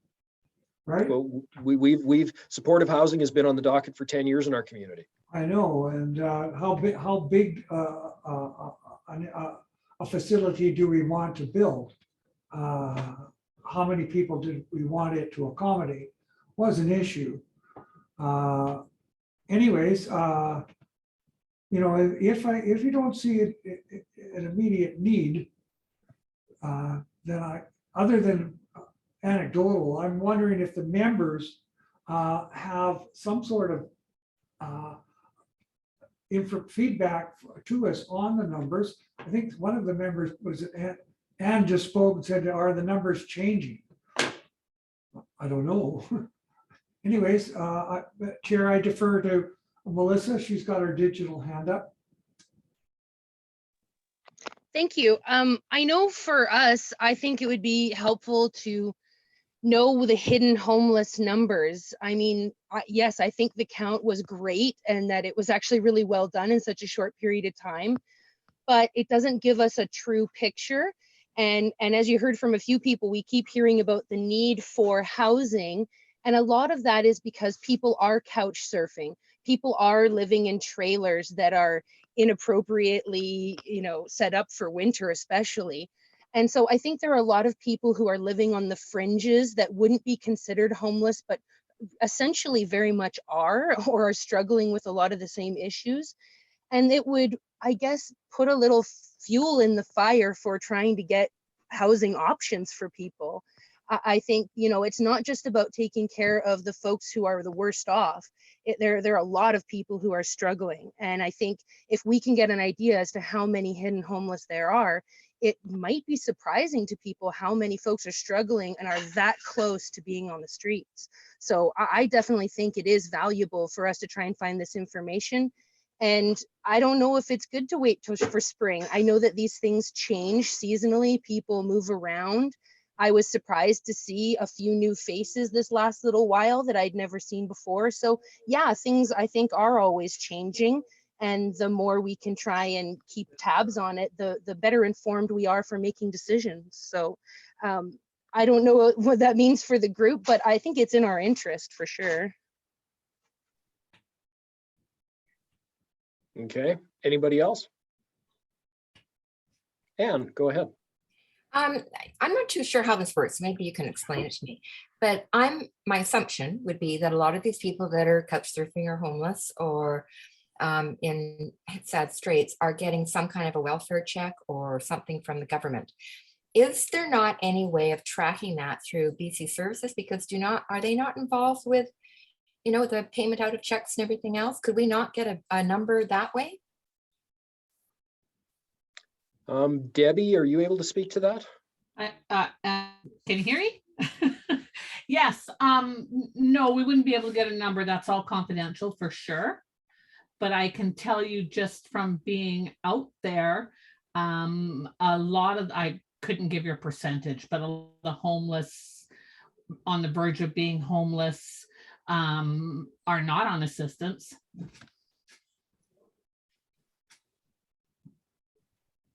right? Well, we've supportive housing has been on the docket for 10 years in our community. I know, and how big a facility do we want to build? How many people did we want it to accommodate was an issue. Anyways, you know, if you don't see an immediate need, then other than anecdotal, I'm wondering if the members have some sort of feedback to us on the numbers. I think one of the members was Anne just spoke and said, are the numbers changing? I don't know. Anyways, Chair, I defer to Melissa. She's got her digital hand up. Thank you. I know for us, I think it would be helpful to know the hidden homeless numbers. I mean, yes, I think the count was great and that it was actually really well done in such a short period of time, but it doesn't give us a true picture. And as you heard from a few people, we keep hearing about the need for housing. And a lot of that is because people are couch surfing. People are living in trailers that are inappropriately, you know, set up for winter, especially. And so I think there are a lot of people who are living on the fringes that wouldn't be considered homeless, but essentially very much are, or are struggling with a lot of the same issues. And it would, I guess, put a little fuel in the fire for trying to get housing options for people. I think, it's not just about taking care of the folks who are the worst off. There are a lot of people who are struggling. And I think if we can get an idea as to how many hidden homeless there are, it might be surprising to people how many folks are struggling and are that close to being on the streets. So I definitely think it is valuable for us to try and find this information. And I don't know if it's good to wait for spring. I know that these things change seasonally, people move around. I was surprised to see a few new faces this last little while that I'd never seen before. So yeah, things I think are always changing. And the more we can try and keep tabs on it, the better informed we are for making decisions. So I don't know what that means for the group, but I think it's in our interest for sure. Okay, anybody else? Anne, go ahead. I'm not too sure how this works. Maybe you can explain it to me. But my assumption would be that a lot of these people that are couch surfing or homeless or in sad straits are getting some kind of a welfare check or something from the government. Is there not any way of tracking that through BC Services? Because are they not involved with, the payment out of checks and everything else? Could we not get a number that way? Debbie, are you able to speak to that? Can you hear me? Yes. No, we wouldn't be able to get a number. That's all confidential for sure. But I can tell you just from being out there, a lot of, I couldn't give you a percentage, but a lot of the homeless on the verge of being homeless are not on assistance.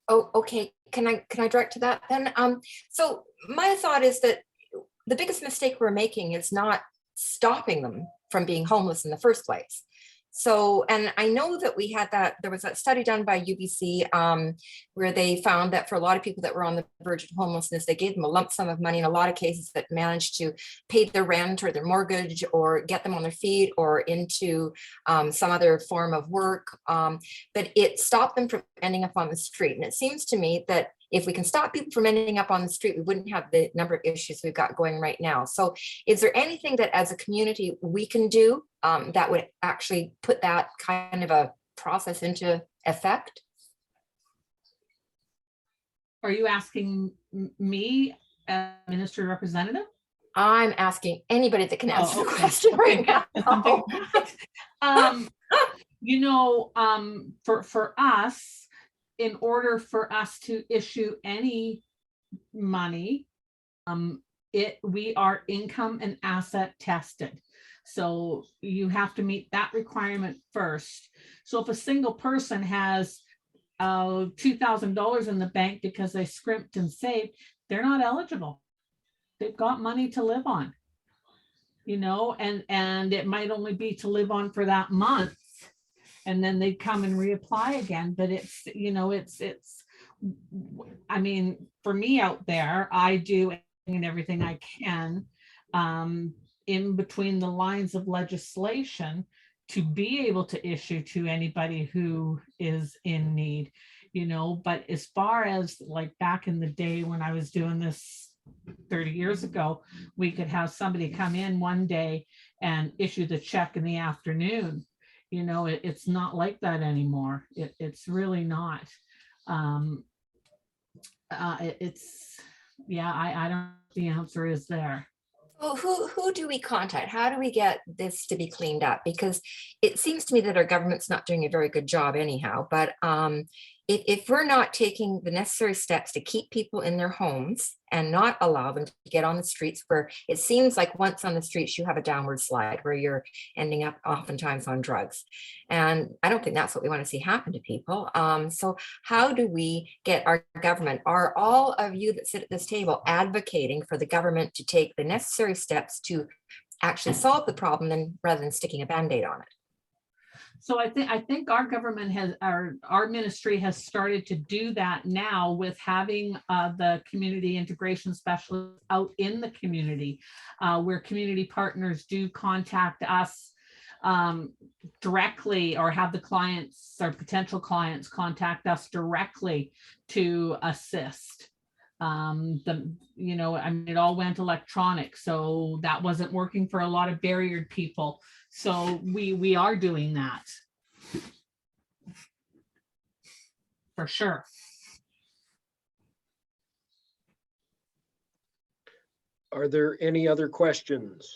Oh, okay. Can I direct to that then? So my thought is that the biggest mistake we're making is not stopping them from being homeless in the first place. So, and I know that there was that study done by UBC where they found that for a lot of people that were on the verge of homelessness, they gave them a lump sum of money in a lot of cases that managed to pay their rent or their mortgage or get them on their feet or into some other form of work. But it stopped them from ending up on the street. And it seems to me that if we can stop people from ending up on the street, we wouldn't have the number of issues we've got going right now. So is there anything that as a community we can do that would actually put that kind of a process into effect? Are you asking me as ministry representative? I'm asking anybody that can answer the question right now. For us, in order for us to issue any money, we are income and asset tested. So you have to meet that requirement first. So if a single person has $2,000 in the bank because they scrimped and saved, they're not eligible. They've got money to live on, and it might only be to live on for that month. And then they'd come and reapply again. But I mean, for me out there, I do everything I can in between the lines of legislation to be able to issue to anybody who is in need, but as far as like back in the day when I was doing this 30 years ago, we could have somebody come in one day and issue the check in the afternoon. It's not like that anymore. It's really not. I don't know if the answer is there. Well, who do we contact? How do we get this to be cleaned up? Because it seems to me that our government's not doing a very good job anyhow. But if we're not taking the necessary steps to keep people in their homes and not allow them to get on the streets, where it seems like once on the streets, you have a downward slide where you're ending up oftentimes on drugs. And I don't think that's what we want to see happen to people. So how do we get our government, are all of you that sit at this table advocating for the government to take the necessary steps to actually solve the problem rather than sticking a Band-Aid on it? So I think our government our ministry has started to do that now with having the community integration specialists out in the community, where community partners do contact us directly, or have the clients or potential clients contact us directly to assist. I mean, it all went electronic, so that wasn't working for a lot of barriered people. So we are doing that. For sure. Are there any other questions?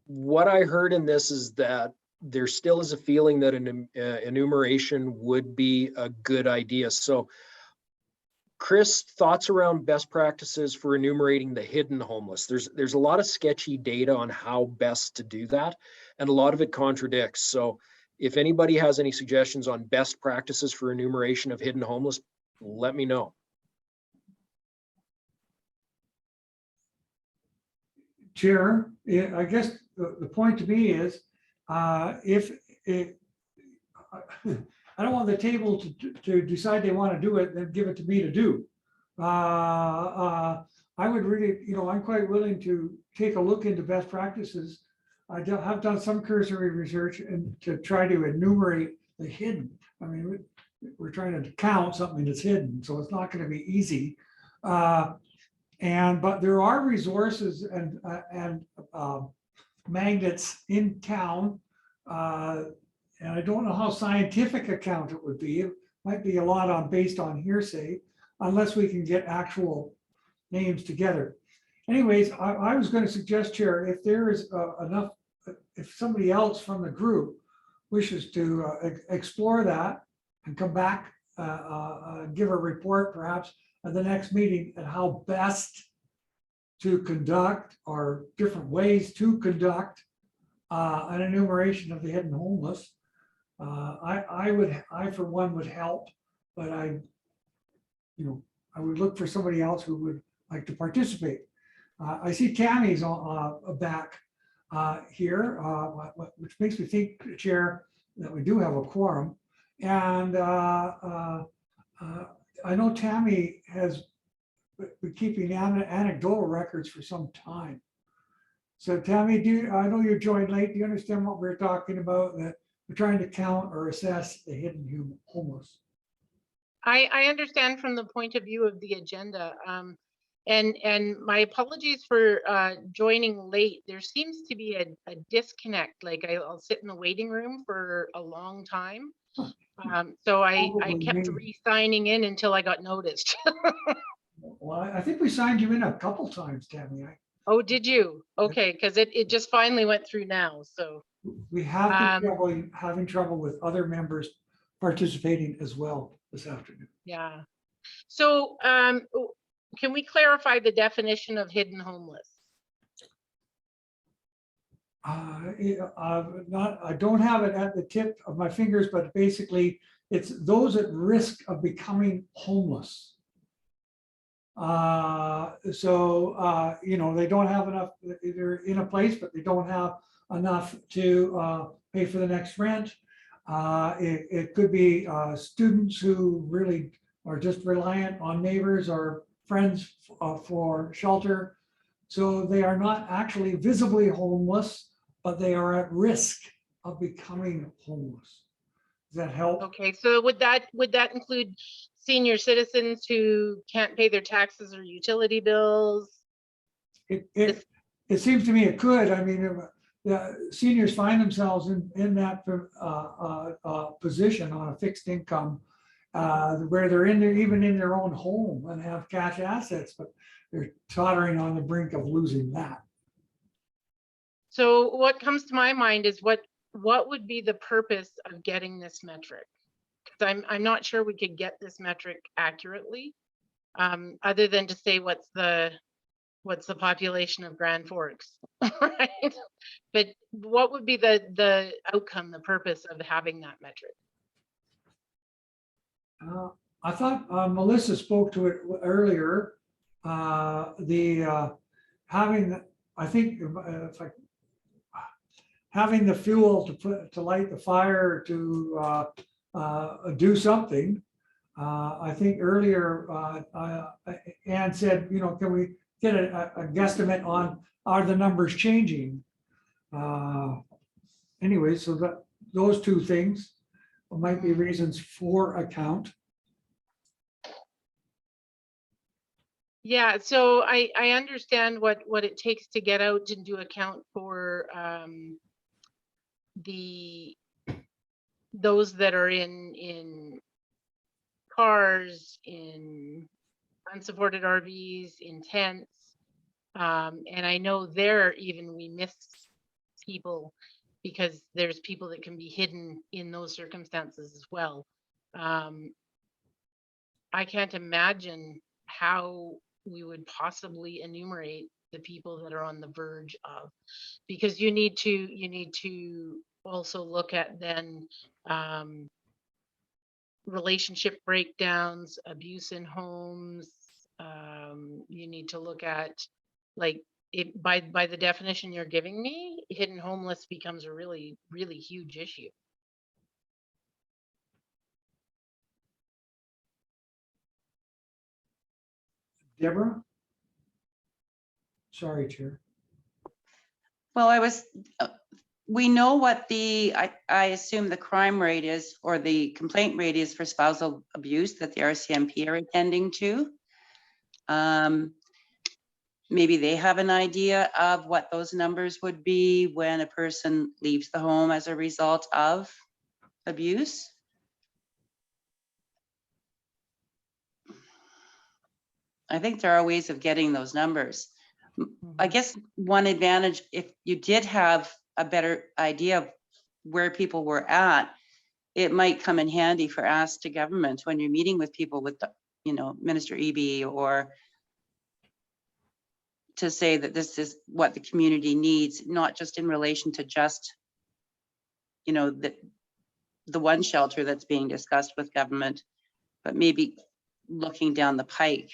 What I heard in this is that there still is a feeling that an enumeration would be a good idea. So Chris, thoughts around best practices for enumerating the hidden homeless? There's a lot of sketchy data on how best to do that, and a lot of it contradicts. So if anybody has any suggestions on best practices for enumeration of hidden homeless, let me know. Chair, I guess the point to me is, if it, I don't want the table to decide they want to do it, then give it to me to do. I would really, I'm quite willing to take a look into best practices. I have done some cursory research and to try to enumerate the hidden. I mean, we're trying to count something that's hidden, so it's not going to be easy. But there are resources and magnets in town. And I don't know how scientific account it would be. It might be a lot based on hearsay, unless we can get actual names together. Anyways, I was going to suggest, Chair, if there is enough, if somebody else from the group wishes to explore that and come back, give a report perhaps at the next meeting at how best to conduct or different ways to conduct an enumeration of the hidden homeless. I for one would help, but I would look for somebody else who would like to participate. I see Tammy's back here, which makes me think, Chair, that we do have a quorum. And I know Tammy has been keeping anecdotal records for some time. So Tammy, I know you joined late. Do you understand what we're talking about? That we're trying to count or assess the hidden homeless. I understand from the point of view of the agenda. And my apologies for joining late. There seems to be a disconnect. Like I'll sit in the waiting room for a long time. So I kept re-signing in until I got noticed. Well, I think we signed you in a couple times, Tammy. Oh, did you? Okay, because it just finally went through now. So we have been having trouble with other members participating as well this afternoon. Yeah. So can we clarify the definition of hidden homeless? I don't have it at the tip of my fingers, but basically it's those at risk of becoming homeless. They don't have enough, they're in a place, but they don't have enough to pay for the next rent. It could be students who really are just reliant on neighbors or friends for shelter. So they are not actually visibly homeless, but they are at risk of becoming homeless. Does that help? Okay, so would that include senior citizens who can't pay their taxes or utility bills? It seems to me it could. I mean, seniors find themselves in that position on a fixed income where they're even in their own home and have cash assets, but they're tottering on the brink of losing that. So what comes to my mind is what would be the purpose of getting this metric? Because I'm not sure we could get this metric accurately, other than to say what's the population of Grand Forks, right? But what would be the outcome, the purpose of having that metric? I thought Melissa spoke to it earlier. Having the fuel to light the fire, to do something. I think earlier Ann said, can we get a guesstimate on, are the numbers changing? Anyway, so those two things. might be reasons for a count. Yeah, so I understand what it takes to get out and do account for those that are in cars, in unsupported RVs, in tents. And I know there even we miss people because there's people that can be hidden in those circumstances as well. I can't imagine how we would possibly enumerate the people that are on the verge of, because you need to also look at then relationship breakdowns, abuse in homes. You need to look at, like, it by the definition you're giving me, hidden homeless becomes a really, really huge issue. Deborah? Sorry, Chair. Well, we know what I assume the crime rate is, or the complaint rate is for spousal abuse that the RCMP are attending to. Maybe they have an idea of what those numbers would be when a person leaves the home as a result of abuse. I think there are ways of getting those numbers. I guess one advantage, if you did have a better idea of where people were at, it might come in handy for Ask to Government when you're meeting with people with, Minister Eby, or to say that this is what the community needs, not just in relation to just, the one shelter that's being discussed with government, but maybe looking down the pike,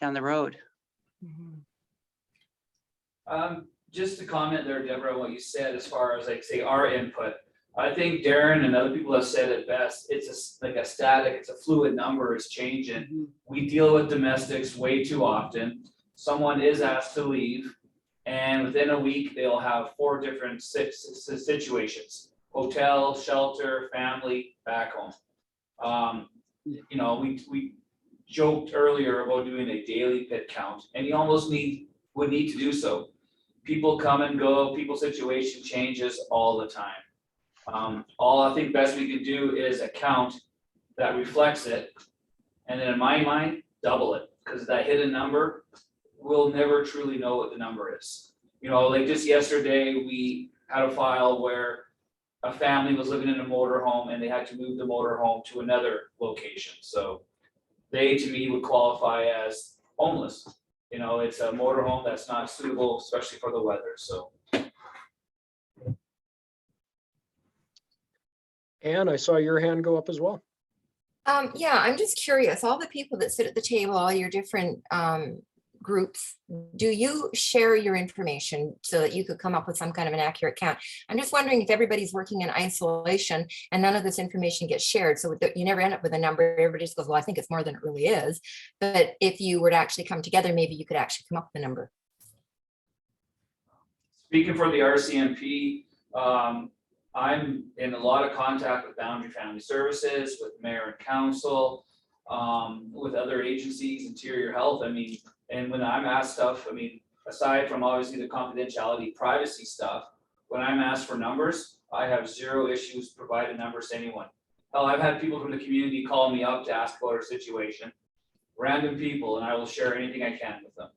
down the road. Just to comment there, Deborah, what you said as far as like say our input. I think Darren and other people have said it best. It's like a static, it's a fluid number, it's changing. We deal with domestics way too often. Someone is asked to leave, and within a week, they'll have 4 different situations: hotel, shelter, family, back home. We joked earlier about doing a daily pit count, and you almost would need to do so. People come and go, people's situation changes all the time. All I think best we can do is a count that reflects it, and then in my mind, double it, because that hidden number, we'll never truly know what the number is. Like just yesterday, we had a file where a family was living in a motorhome and they had to move the motorhome to another location. So they, to me, would qualify as homeless. It's a motorhome that's not suitable, especially for the weather, so. Anne, I saw your hand go up as well. Yeah, I'm just curious, all the people that sit at the table, all your different groups, do you share your information so that you could come up with some kind of an accurate count? I'm just wondering if everybody's working in isolation and none of this information gets shared, so that you never end up with a number. Everybody just goes, well, I think it's more than it really is. But if you were to actually come together, maybe you could actually come up with a number. Speaking for the RCMP, I'm in a lot of contact with Boundary Family Services, with Mayor and Council, with other agencies, Interior Health. And when I'm asked stuff, aside from obviously the confidentiality, privacy stuff, when I'm asked for numbers, I have zero issues providing numbers to anyone. Hell, I've had people from the community call me up to ask about our situation, random people, and I will share anything I can with them.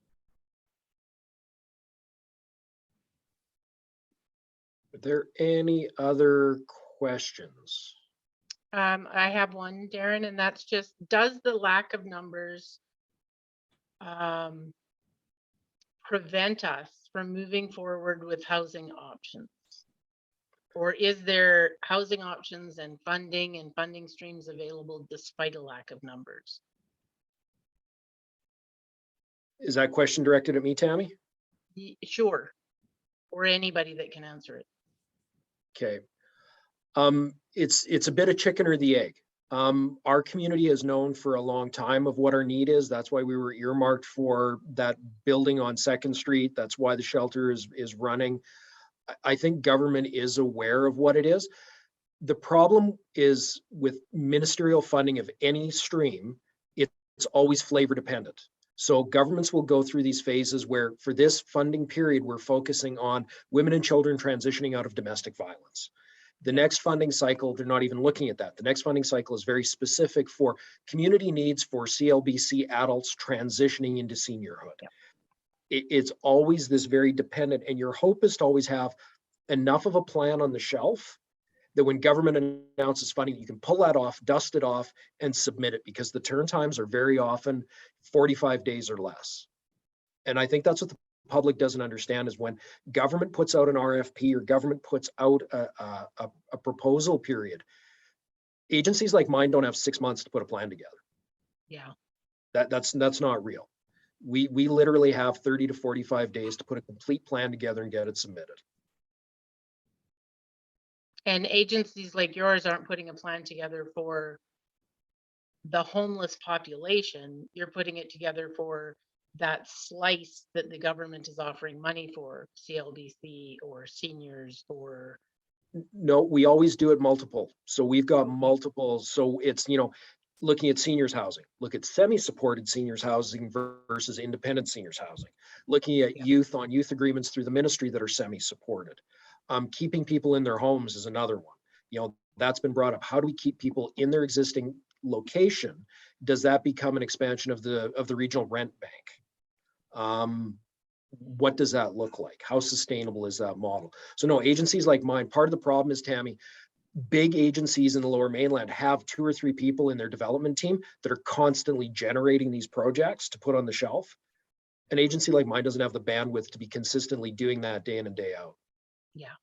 Are there any other questions? I have one, Darren, and that's just, does the lack of numbers prevent us from moving forward with housing options? Or is there housing options and funding streams available despite a lack of numbers? Is that question directed at me, Tammy? Sure, or anybody that can answer it. Okay. It's a bit of chicken or the egg. Our community has known for a long time of what our need is. That's why we were earmarked for that building on 2nd Street. That's why the shelter is running. I think government is aware of what it is. The problem is with ministerial funding of any stream, it's always flavor dependent. So governments will go through these phases where for this funding period, we're focusing on women and children transitioning out of domestic violence. The next funding cycle, they're not even looking at that. The next funding cycle is very specific for community needs for CLBC adults transitioning into seniorhood. It's always this very dependent, and your hope is to always have enough of a plan on the shelf that when government announces funding, you can pull that off, dust it off, and submit it, because the turn times are very often 45 days or less. And I think that's what the public doesn't understand, is when government puts out an RFP or government puts out a proposal period, agencies like mine don't have 6 months to put a plan together. Yeah. That's not real. We literally have 30 to 45 days to put a complete plan together and get it submitted. And agencies like yours aren't putting a plan together for the homeless population. You're putting it together for that slice that the government is offering money for, CLBC or seniors or. No, we always do it multiple. So we've got multiple. So it's, looking at seniors housing, look at semi-supported seniors housing versus independent seniors housing, looking at youth on youth agreements through the ministry that are semi-supported. Keeping people in their homes is another one. That's been brought up. How do we keep people in their existing location? Does that become an expansion of the regional rent bank? What does that look like? How sustainable is that model? So no, agencies like mine, part of the problem is, Tammy, big agencies in the Lower Mainland have 2 or 3 people in their development team that are constantly generating these projects to put on the shelf. An agency like mine doesn't have the bandwidth to be consistently doing that day in and day out. Yeah.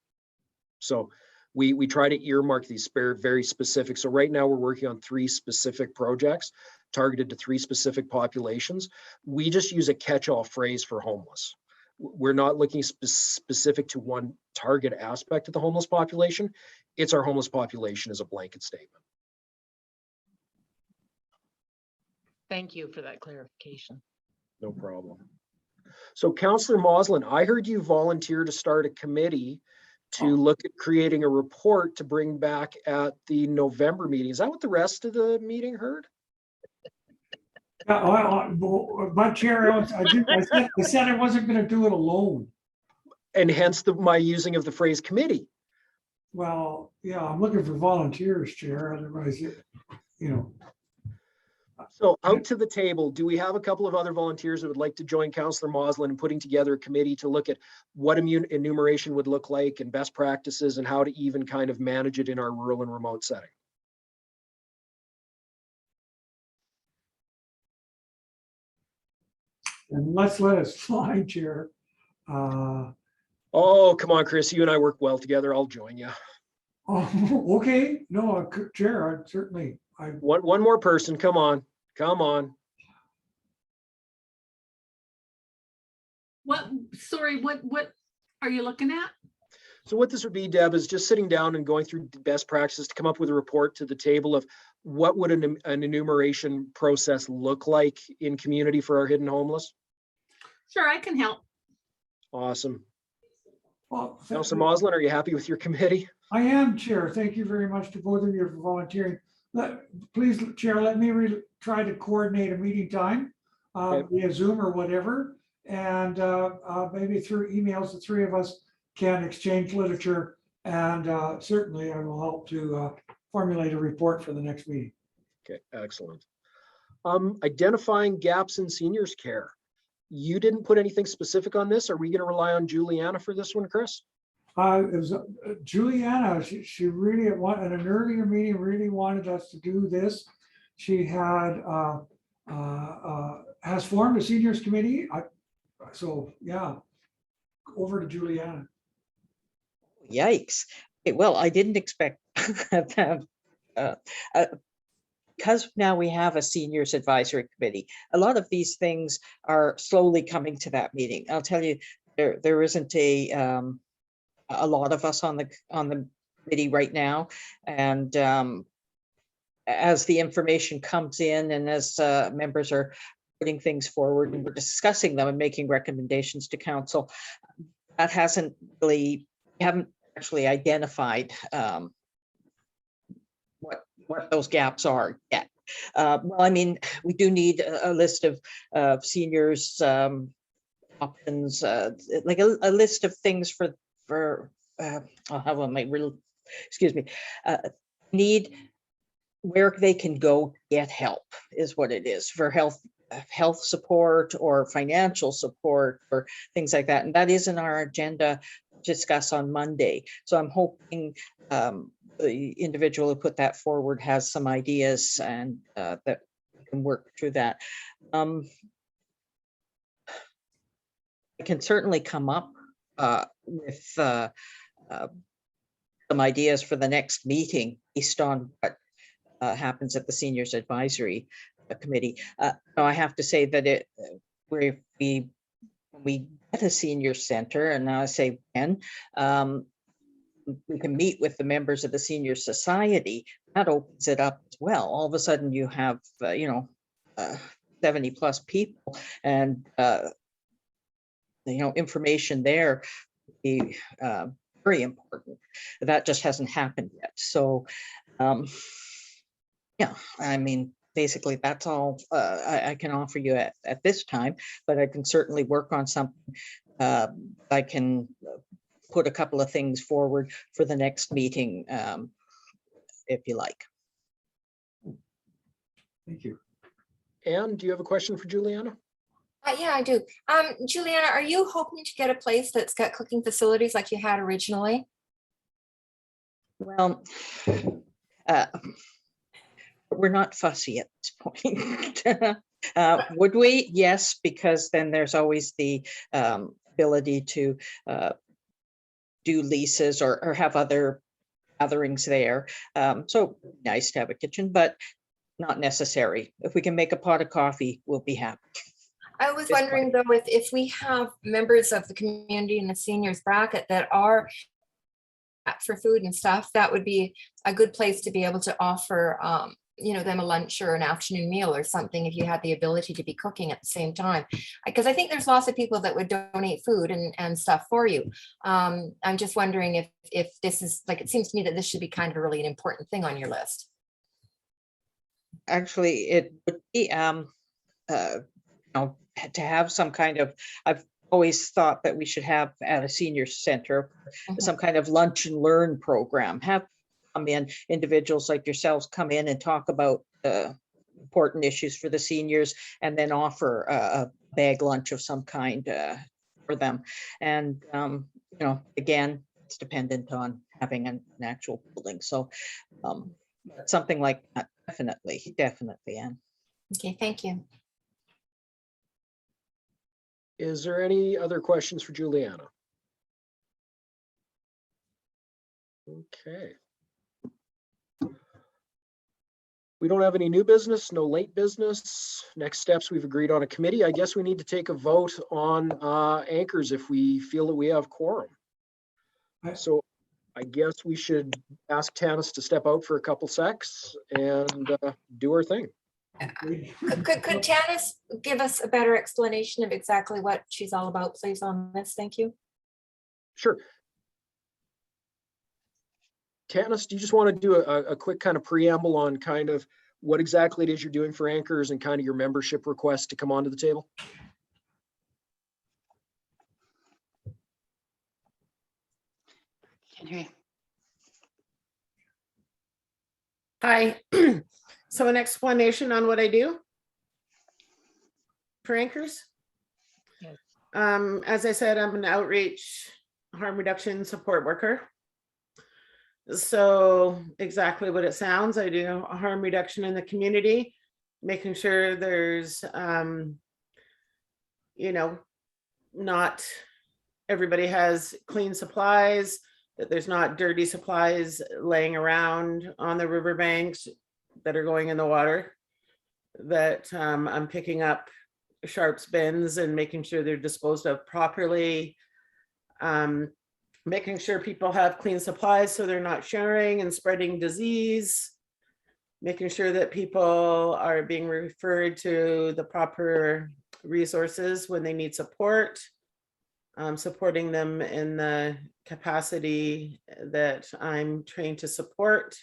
So we try to earmark these very specific. So right now we're working on 3 specific projects targeted to 3 specific populations. We just use a catch-all phrase for homeless. We're not looking specific to one target aspect of the homeless population. It's our homeless population as a blanket statement. Thank you for that clarification. No problem. So Councillor Moslin, I heard you volunteer to start a committee to look at creating a report to bring back at the November meeting. Is that what the rest of the meeting heard? But Chair, I said I wasn't going to do it alone. And hence my using of the phrase committee. Well, yeah, I'm looking for volunteers, Chair. Otherwise, So out to the table, do we have a couple of other volunteers that would like to join Councillor Moslin in putting together a committee to look at what enumeration would look like and best practices and how to even kind of manage it in our rural and remote setting? and let's let us fly, Chair. Oh, come on, Chris, you and I work well together. I'll join you. Oh, okay. No, Chair, One more person, come on. Sorry, what are you looking at? So what this would be, Deb, is just sitting down and going through best practices to come up with a report to the table of what would an enumeration process look like in community for our hidden homeless? Sure, I can help. Awesome. well, Councillor Moslin, are you happy with your committee? I am, Chair. Thank you very much to both of you for volunteering. Please, Chair, let me try to coordinate a meeting time via Zoom or whatever. And maybe through emails, the 3 of us can exchange literature. And certainly I will help to formulate a report for the next meeting. Okay, excellent. Identifying gaps in seniors care. You didn't put anything specific on this. Are we going to rely on Juliana for this one, Chris? It was Juliana. She really, at an earlier meeting, really wanted us to do this. She had has formed a seniors committee. So yeah, over to Juliana. Yikes. Okay, well, I didn't expect that. Because now we have a seniors advisory committee, a lot of these things are slowly coming to that meeting. I'll tell you, there isn't a lot of us on the committee right now, and as the information comes in and as members are putting things forward and we're discussing them and making recommendations to council, that hasn't really, we haven't actually identified what those gaps are yet. Well, I mean, we do need a list of seniors options, like a list of things for how am I real, excuse me, need where they can go to get help is what it is, for health support or financial support or things like that. And that is in our agenda to discuss on Monday. So I'm hoping the individual who put that forward has some ideas and that we can work through that. I can certainly come up with some ideas for the next meeting based on what happens at the Seniors Advisory Committee. Now I have to say that we get a senior center, and now I say when, we can meet with the members of the Senior Society. That opens it up as well. All of a sudden you have, 70 plus people, and information there would be very important. That just hasn't happened yet. So yeah, I mean, basically that's all I can offer you at this time, but I can certainly work on something. I can put a couple of things forward for the next meeting, if you like. Thank you. Anne, do you have a question for Juliana? Yeah, I do. Juliana, are you hoping to get a place that's got cooking facilities like you had originally? Well, we're not fussy at this point. Would we? Yes, because then there's always the ability to do leases or have other gatherings there. So nice to have a kitchen, but not necessary. If we can make a pot of coffee, we'll be happy. I was wondering though, if we have members of the community in the seniors bracket that are for food and stuff, that would be a good place to be able to offer them a lunch or an afternoon meal or something, if you had the ability to be cooking at the same time. Because I think there's lots of people that would donate food and stuff for you. I'm just wondering if this is, like, it seems to me that this should be kind of a really an important thing on your list. Actually, it would be to have some kind of, I've always thought that we should have at a senior center some kind of lunch and learn program. Have come in, individuals like yourselves come in and talk about important issues for the seniors, and then offer a bag lunch of some kind for them. And again, it's dependent on having an actual building. So something like that, definitely, Anne. Okay, thank you. Is there any other questions for Juliana? Okay. We don't have any new business, no late business. Next steps, we've agreed on a committee. I guess we need to take a vote on anchors if we feel that we have quorum. So I guess we should ask Tanis to step out for a couple secs and do her thing. Could Tanis give us a better explanation of exactly what she's all about, please, on this? Thank you. Sure. Tanis, do you just want to do a quick kind of preamble on kind of what exactly it is you're doing for anchors and kind of your membership request to come onto the table? Hi. So an explanation on what I do for anchors. Yes. As I said, I'm an outreach harm reduction support worker. So exactly what it sounds, I do harm reduction in the community, making sure there's, not everybody has clean supplies, that there's not dirty supplies laying around on the riverbanks that are going in the water, that I'm picking up sharps bins and making sure they're disposed of properly, making sure people have clean supplies so they're not sharing and spreading disease, making sure that people are being referred to the proper resources when they need support, supporting them in the capacity that I'm trained to support.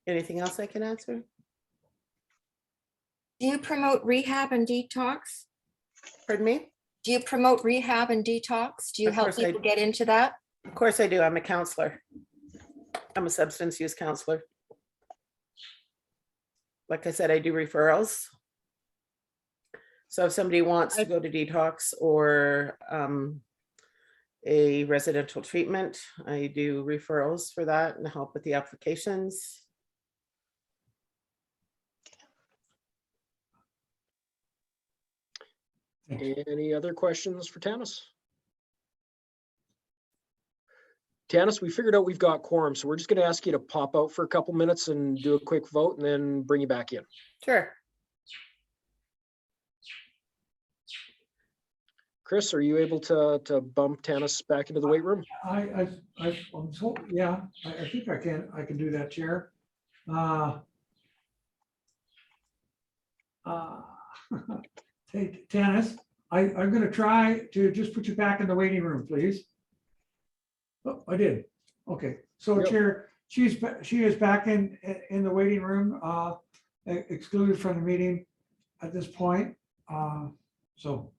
Anything else I can answer? Do you promote rehab and detox? Pardon me? Do you promote rehab and detox? Do you Of help course I people get into that? Of course I do. I'm a counselor. I'm a substance use counselor. Like I said, I do referrals. So if somebody wants to go to detox or a residential treatment, I do referrals for that and help with the applications. Any other questions for Tanis? Tanis, we figured out we've got quorum, so we're just going to ask you to pop out for a couple minutes and do a quick vote and then bring you back in. Sure. Chris, are you able to bump Tanis back into the weight room? I'm so, yeah, I think I can do that, Chair. Hey, Tanis, I'm gonna try to just put you back in the waiting room, please. Oh, I did. Okay, so Yep. Chair, she is back in the waiting room, excluded from the meeting at this point. So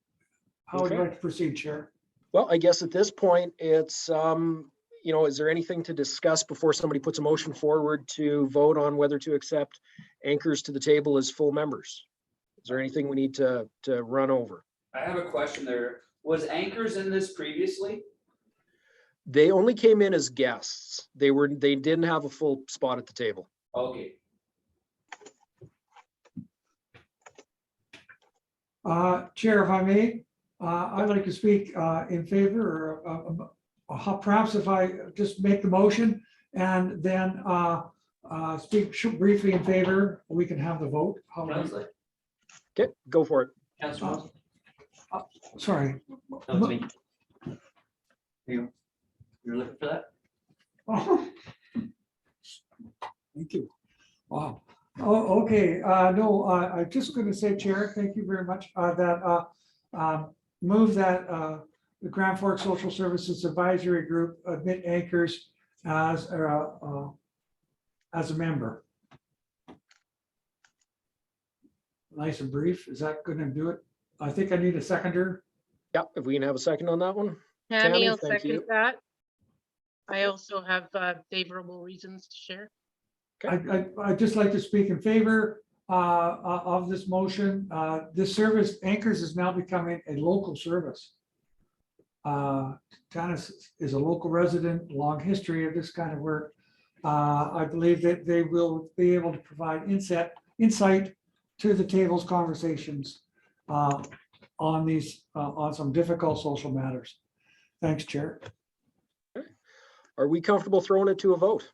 how would you Okay. like to proceed, Chair? Well, I guess at this point, it's, you know, is there anything to discuss before somebody puts a motion forward to vote on whether to accept anchors to the table as full members? Is there anything we need to run over? I have a question there. Was anchors in this previously? They only came in as guests. They didn't have a full spot at the table. Okay. Chair, if I may, I'd like to speak in favor, or perhaps if I just make the motion and then speak briefly in favor, we can have the vote. How would you- Councillor, Okay, go for it. Councillor, Sorry. that was me. You're looking for that? Oh. Thank you. Wow. Oh, okay. No, I'm just going to say, Chair, thank you very much, that move that the Grand Forks Social Services Advisory Group admit anchors as a member. Nice and brief. Is that going to do it? I think I need a seconder. Yeah, if we can have a second on that one. Tammy Tammy, will thank second you. that. I also have favorable reasons to share. I'd just like to speak in favor of this motion. This service, Anchors, is now becoming a local service. Tanis is a local resident, long history of this kind of work. I believe that they will be able to provide insight to the table's conversations on these, on some difficult social matters. Thanks, Chair. Are we comfortable throwing it to a vote?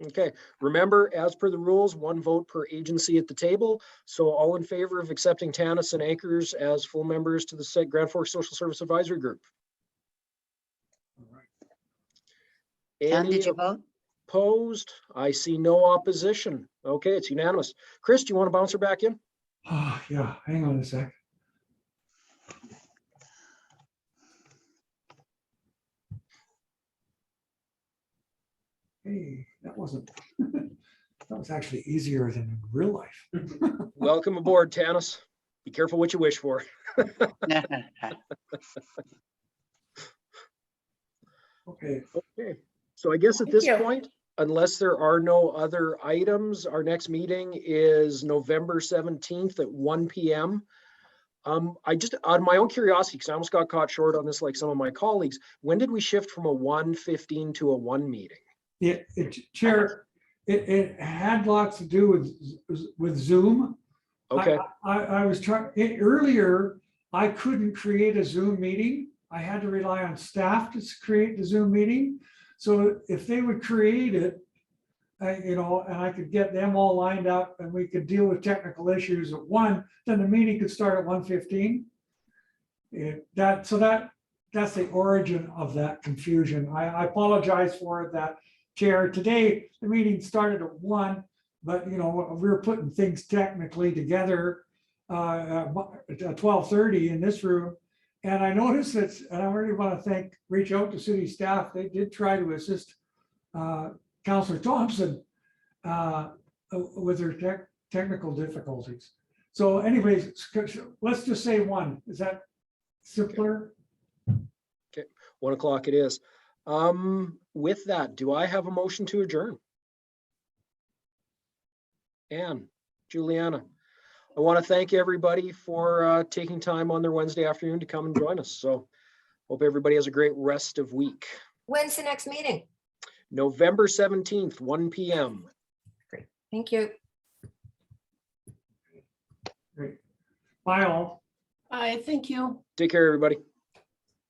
Okay, remember, as per the rules, one vote per agency at the table. So all in favor of accepting Tanis and Anchors as full members to the Grand Forks Social Service Advisory Group? And Any did you vote? opposed? I see no opposition. Okay, it's unanimous. Chris, do you want to bounce her back in? Oh, yeah, hang on a sec. Hey, that wasn't, that was actually easier than in real life. Welcome aboard, Tanis. Be careful what you wish for. Okay. Okay, so I guess at Thank this you. point, unless there are no other items, our next meeting is November 17th at 1 p.m. I just, out of my own curiosity, because I almost got caught short on this like some of my colleagues, when did we shift from a 1:15 to a 1 meeting? Yeah, Chair, it had lots to do with Zoom. Okay, I was trying, earlier, I couldn't create a Zoom meeting. I had to rely on staff to create the Zoom meeting. So if they would create it, you know, and I could get them all lined up and we could deal with technical issues at 1, then the meeting could start at 1:15. That's the origin of that confusion. I apologize for it, that, Chair. Today, the meeting started at 1, but you know, we were putting things technically together at 12:30 in this room. And I noticed that, and I really want to reach out to city staff. They did try to assist Councillor Thompson with her technical difficulties. So anyways, let's just say 1. Is that simpler? Okay, 1 o'clock it is. With that, do I have a motion to adjourn? Anne, Juliana, I want to thank everybody for taking time on their Wednesday afternoon to come and join us. So hope everybody has a great rest of week. When's the next meeting? November 17th, 1 p.m. Great, thank you. Great. Bye all. I thank you. Take care, everybody.